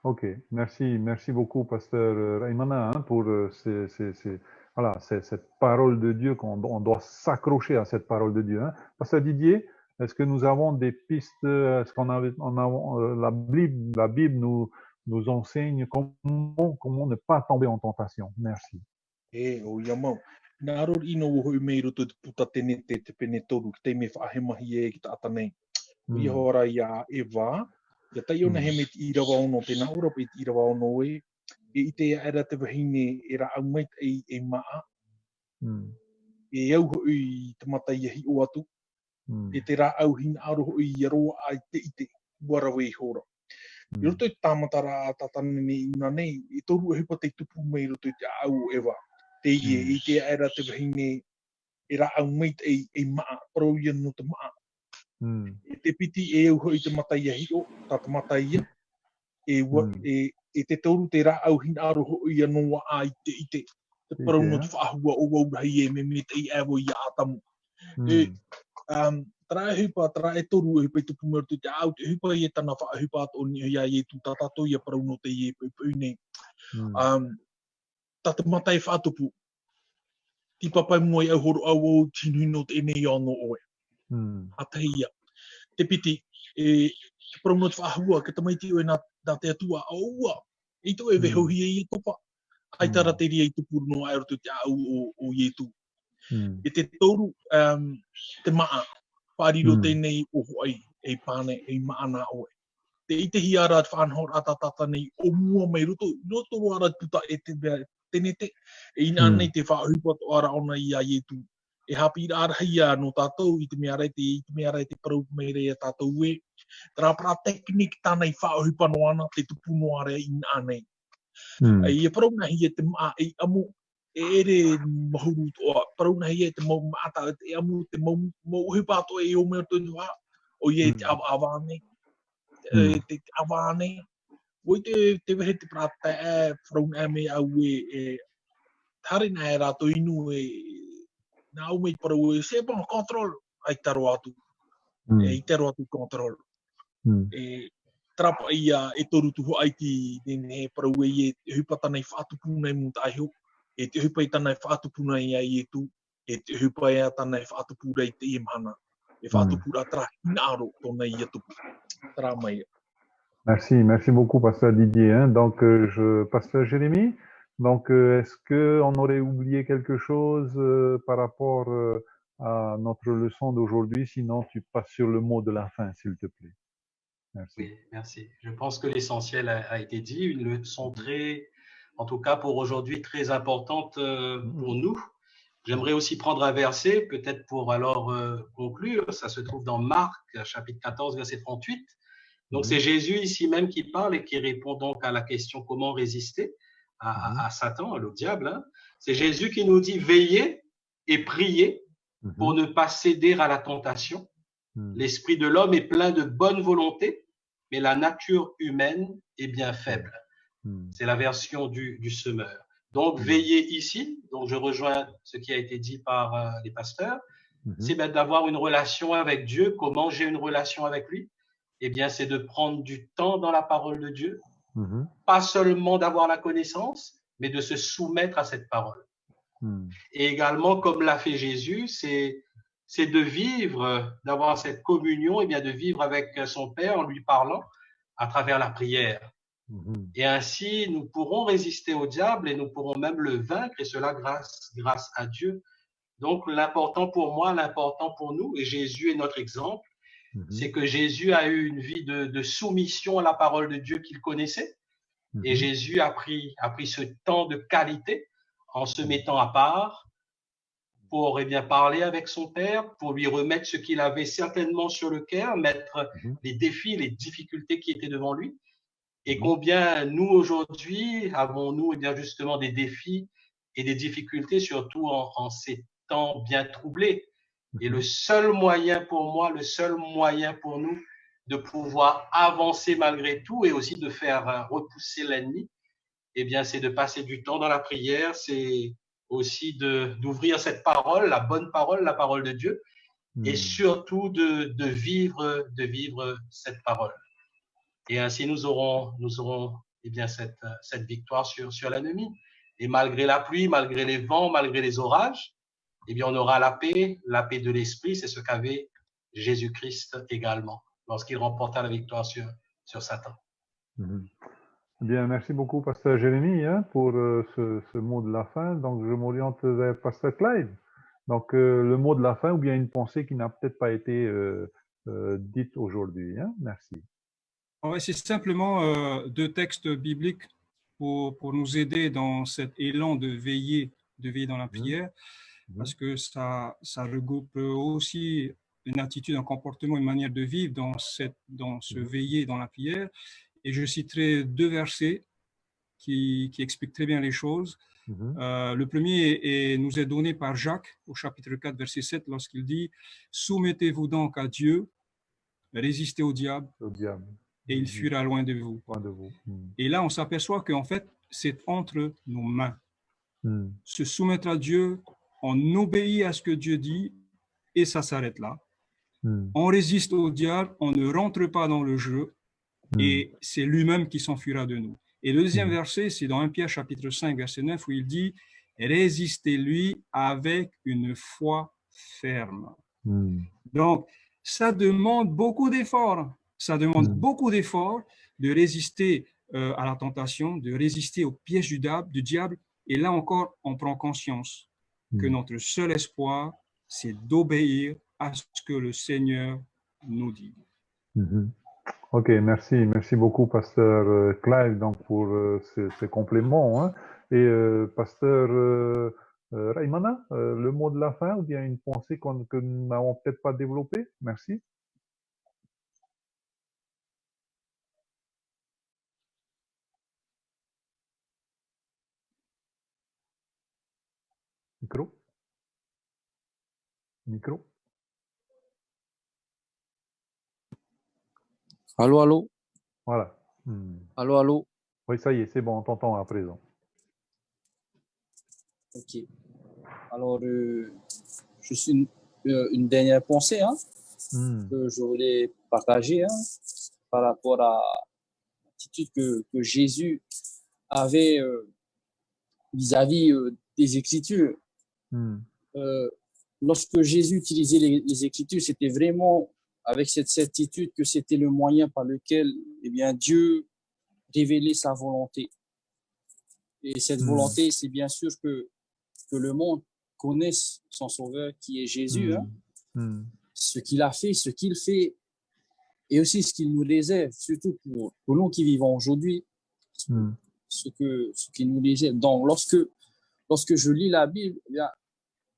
Ok, merci beaucoup, Pasteur Raimana, hein, pour cette parole de Dieu, on doit s'accrocher à cette parole de Dieu. Hein. Pasteur Didier, est-ce que nous avons des pistes? Est-ce la Bible nous enseigne comment ne pas tomber en tentation? Merci. Nā ror ino o hui mei roto te puta tene te pene toru, ki te me whaahemahi e ki ta atanei. I hora ia Eva, ia tai ona he me te irawa ono, tēnā ora pe te irawa ono e i te era te wahine e ra au mait e maa. E au hoi te mata i ahi o atu. E te ra au hina aro hoi i aroa ai te ite, warawe i hora. I roto i tāmatara a tatanene i una nei, i toru e hipa te tupu mei roto i te au Eva. Te i te era te wahine e ra au meit e maa, parau ia no te maa. E te piti e au hoi te matai ahi o, tata matai ia. E te tauru te rā au hina aro hoi anoa a ite ite. Te parauna te whaahua o waurahi e me me te i awo i a atamu. Tara e hupa, tara e toru e hupa i tupu mero te au te hupa i e tana wha hupa ato ni ia i e tu tatato i a parauno te i e pui nei. Tata matai whaatupu. Ti papai mua i au horo au o tinu no te enei anō oe. Hata ia. Te piti, te parauno te whaahua, ke tamaiti oe nā te atua, aua. I to e veho hi e i topa. Ai tara te ria i tupu no ai roto te au o i e tu. E te toru, te maa. Whariro tēnei o hoai e pāne e maana oe. Te ite hi ara te whanhor atatata nei o mua mai roto. Roto ara puta e te bea tenete. E ina nei te whahupa to ara ona i a ietu. E hapi i ara hia no tātou i te mea rei te parau mai rei a tātou e. Tera para teknik tānei whahupa no ana te tupu no ara i ina nei. E parau nahi e te maa e amu. E ere mahuru toa, parauna hi e te mau maata, e amu te mau hupa toa e o mea tōni wā, o i e te awane, te awane. Oi te wehe te prata e, parauna e me au e, tare nā e rato inu e, nā au mei parau e, se bon, control, ai taro atu, i taro atu control. E trapa ia e toru tuho ai ti, ne parau e hupa tanei whaatupu nei mu tāiho. E te hupa i tānei whaatupuna i a i e tu, e te hupa i a tānei whaatupura i te imhana. E whaatupura tra hinaro tōna i a tupu. Tra mai. Merci beaucoup, Pasteur Didier. Hein. Donc, Pasteur Jérémy, donc, est-ce qu'on aurait oublié quelque chose par rapport à notre leçon d'aujourd'hui? Sinon, tu passes sur le mot de la fin, s'il te plaît. Merci. Oui, merci. Je pense que l'essentiel a été dit. Une leçon très... en tout cas pour aujourd'hui, très importante pour nous. J'aimerais aussi prendre un verset, peut-être pour alors conclure. Ça se trouve dans Marc, chapitre 14, verset 38. Donc, c'est Jésus ici même qui parle et qui répond donc à la question comment résister à Satan, au diable. Hein. C'est Jésus qui nous dit « Veillez et priez pour ne pas céder à la tentation. L'esprit de l'homme est plein de bonne volonté, mais la nature humaine est bien faible. » C'est la version du semeur. Donc, veiller ici, donc je rejoins ce qui a été dit par les pasteurs, c'est d'avoir une relation avec Dieu. Comment j'ai une relation avec lui? Eh bien, c'est de prendre du temps dans la parole de Dieu, pas seulement d'avoir la connaissance, mais de se soumettre à cette parole. Et également, comme l'a fait Jésus, c'est de vivre, d'avoir cette communion, et bien de vivre avec son Père en lui parlant à travers la prière. Et ainsi, nous pourrons résister au diable et nous pourrons même le vaincre, et cela grâce à Dieu. Donc, l'important pour moi, l'important pour nous, et Jésus est notre exemple, c'est que Jésus a eu une vie de soumission à la parole de Dieu qu'il connaissait. Et Jésus a pris ce temps de qualité en se mettant à part pour bien parler avec son Père, pour lui remettre ce qu'il avait certainement sur le cœur, mettre les défis, les difficultés qui étaient devant lui. Et combien nous, aujourd'hui, avons-nous eh bien justement des défis et des difficultés, surtout en ces temps bien troublés. Et le seul moyen pour moi, le seul moyen pour nous de pouvoir avancer malgré tout et aussi de faire repousser l'ennemi, eh bien, c'est de passer du temps dans la prière, c'est aussi d'ouvrir cette parole, la bonne parole, la parole de Dieu, et surtout de vivre cette parole. Et ainsi, nous aurons eh bien, cette victoire sur l'ennemi. Et malgré la pluie, malgré les vents, malgré les orages, eh bien, on aura la paix de l'esprit. C'est ce qu'avait Jésus-Christ également, lorsqu'il remporta la victoire sur Satan. Bien, merci beaucoup, Pasteur Jérémy, hein, pour ce mot de la fin. Donc, je m'oriente vers Pasteur Clive. Donc, le mot de la fin ou bien une pensée qui n'a peut-être pas été dite aujourd'hui. Hein. Merci. Ouais, c'est simplement deux textes bibliques pour nous aider dans cet élan de veiller dans la prière, parce que ça regroupe aussi une attitude, un comportement, une manière de vivre dans ce veiller dans la prière. Et je citerai deux versets qui expliquent très bien les choses. Le premier nous est donné par Jacques au chapitre 4, verset 7, lorsqu'il dit « Soumettez-vous donc à Dieu, résistez au diable Au diable. et il fuira loin de vous. Loin de vous. Et là, on s'aperçoit qu'en fait, c'est entre nos mains. Mm. Se soumettre à Dieu, on obéit à ce que Dieu dit et ça s'arrête là. Mm. On résiste au diable, on ne rentre pas dans le jeu et c'est lui-même qui s'enfuira de nous. Et le deuxième verset, c'est dans 1 Pierre chapitre 5, verset 9, où il dit « Résistez-lui avec une foi ferme ». Donc, ça demande beaucoup d'efforts. Ça demande beaucoup d'efforts de résister à la tentation, de résister au piège du diable. Et là encore, on prend conscience que notre seul espoir, c'est d'obéir à ce que le Seigneur nous dit. Ok, merci beaucoup, pasteur Clive, donc pour ces compléments. Hein. Et pasteur Raimana, le mot de la fin ou bien une pensée que nous n'avons peut-être pas développée? Merci. Micro. Micro. Allô, allô? Voilà. Allô, allô? Oui, ça y est, c'est bon, on t'entend à présent. Ok. Alors, juste une dernière pensée que je voulais partager par rapport à l'attitude que Jésus avait vis-à-vis des Écritures. Lorsque Jésus utilisait les Écritures, c'était vraiment avec cette certitude que c'était le moyen par lequel Dieu révélait sa volonté. Et cette volonté, c'est bien sûr que le monde connaisse son Sauveur qui est Jésus, ce qu'il a fait, ce qu'il fait, et aussi ce qu'il nous réserve, surtout pour nous qui vivons aujourd'hui, ce qu'il nous réserve. Donc, lorsque je lis la Bible,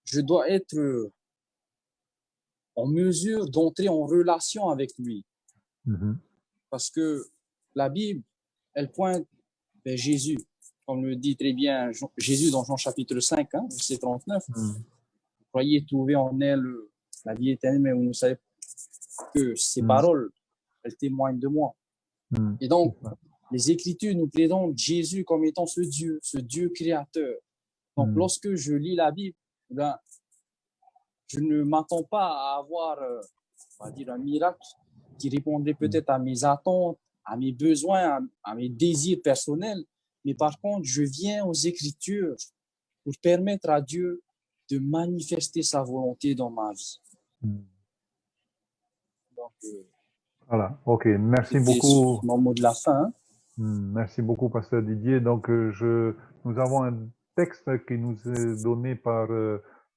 je dois être en mesure d'entrer en relation avec lui. Parce que la Bible, elle pointe vers Jésus, comme le dit très bien Jésus dans Jean chapitre 5, verset 39. Vous croyez trouver en elle la vie éternelle, mais vous savez que ces paroles, elles témoignent de moi. Et donc, les Écritures nous présentent Jésus comme étant ce Dieu créateur. Donc, lorsque je lis la Bible, je ne m'attends pas à avoir, on va dire, un miracle qui répondrait peut-être à mes attentes, à mes besoins, à mes désirs personnels. Mais par contre, je viens aux Écritures pour permettre à Dieu de manifester sa volonté dans ma vie. Donc, voilà, ok, merci beaucoup. Mon mot de la fin. Merci beaucoup, pasteur Didier. Donc, nous avons un texte qui nous est donné par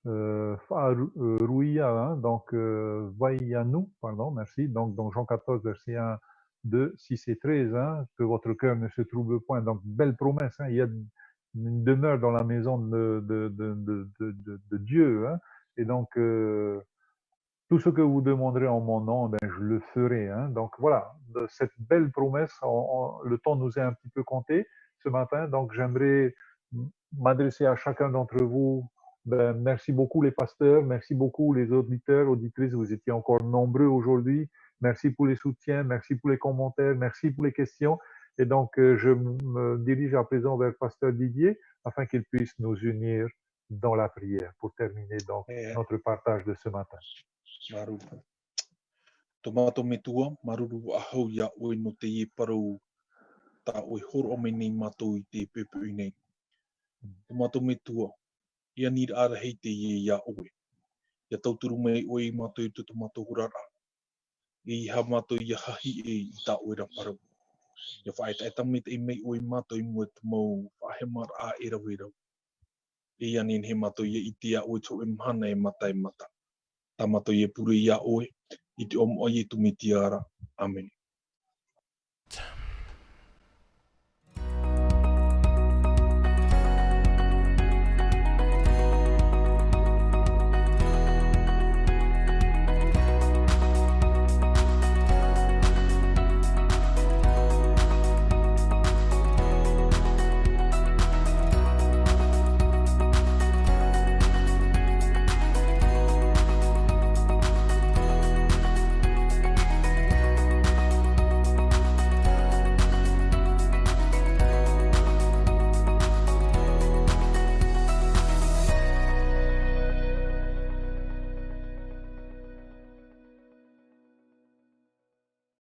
Rouia, donc Vaianou, pardon, merci. Donc, dans Jean 14, verset 1, 2, 6 et 13, que votre cœur ne se trouble point. Donc, belle promesse, il y a une demeure dans la maison de Dieu. Et donc, tout ce que vous demanderez en mon nom, je le ferai. Donc voilà, de cette belle promesse, le temps nous est un petit peu compté ce matin, donc j'aimerais m'adresser à chacun d'entre vous. Merci beaucoup les pasteurs, merci beaucoup les auditeurs, auditrices, vous étiez encore nombreux aujourd'hui. Merci pour les soutiens, merci pour les commentaires, merci pour les questions. Et donc, je me dirige à présent vers le pasteur Didier afin qu'il puisse nous unir dans la prière pour terminer donc notre partage de ce matin. Maru. Tomato metua, maruru ahau ya oi no te ie parau ta oi horo me nei matou I te pepe I nei. Tomato metua, ia nir ara hei te ie ya oe. Ia tauturu mei oi matou I tu tomato hurara. I ha matou ia hahi I ta oi ra parau. Ia whaeta e tamit e mei oi matou I mua te mau whahemar a e rau. Ia nin he matou ia I te a oi tau e mhana e mata. Tamato ye puru ia oe, I te omo ye tumiti ara. Amen.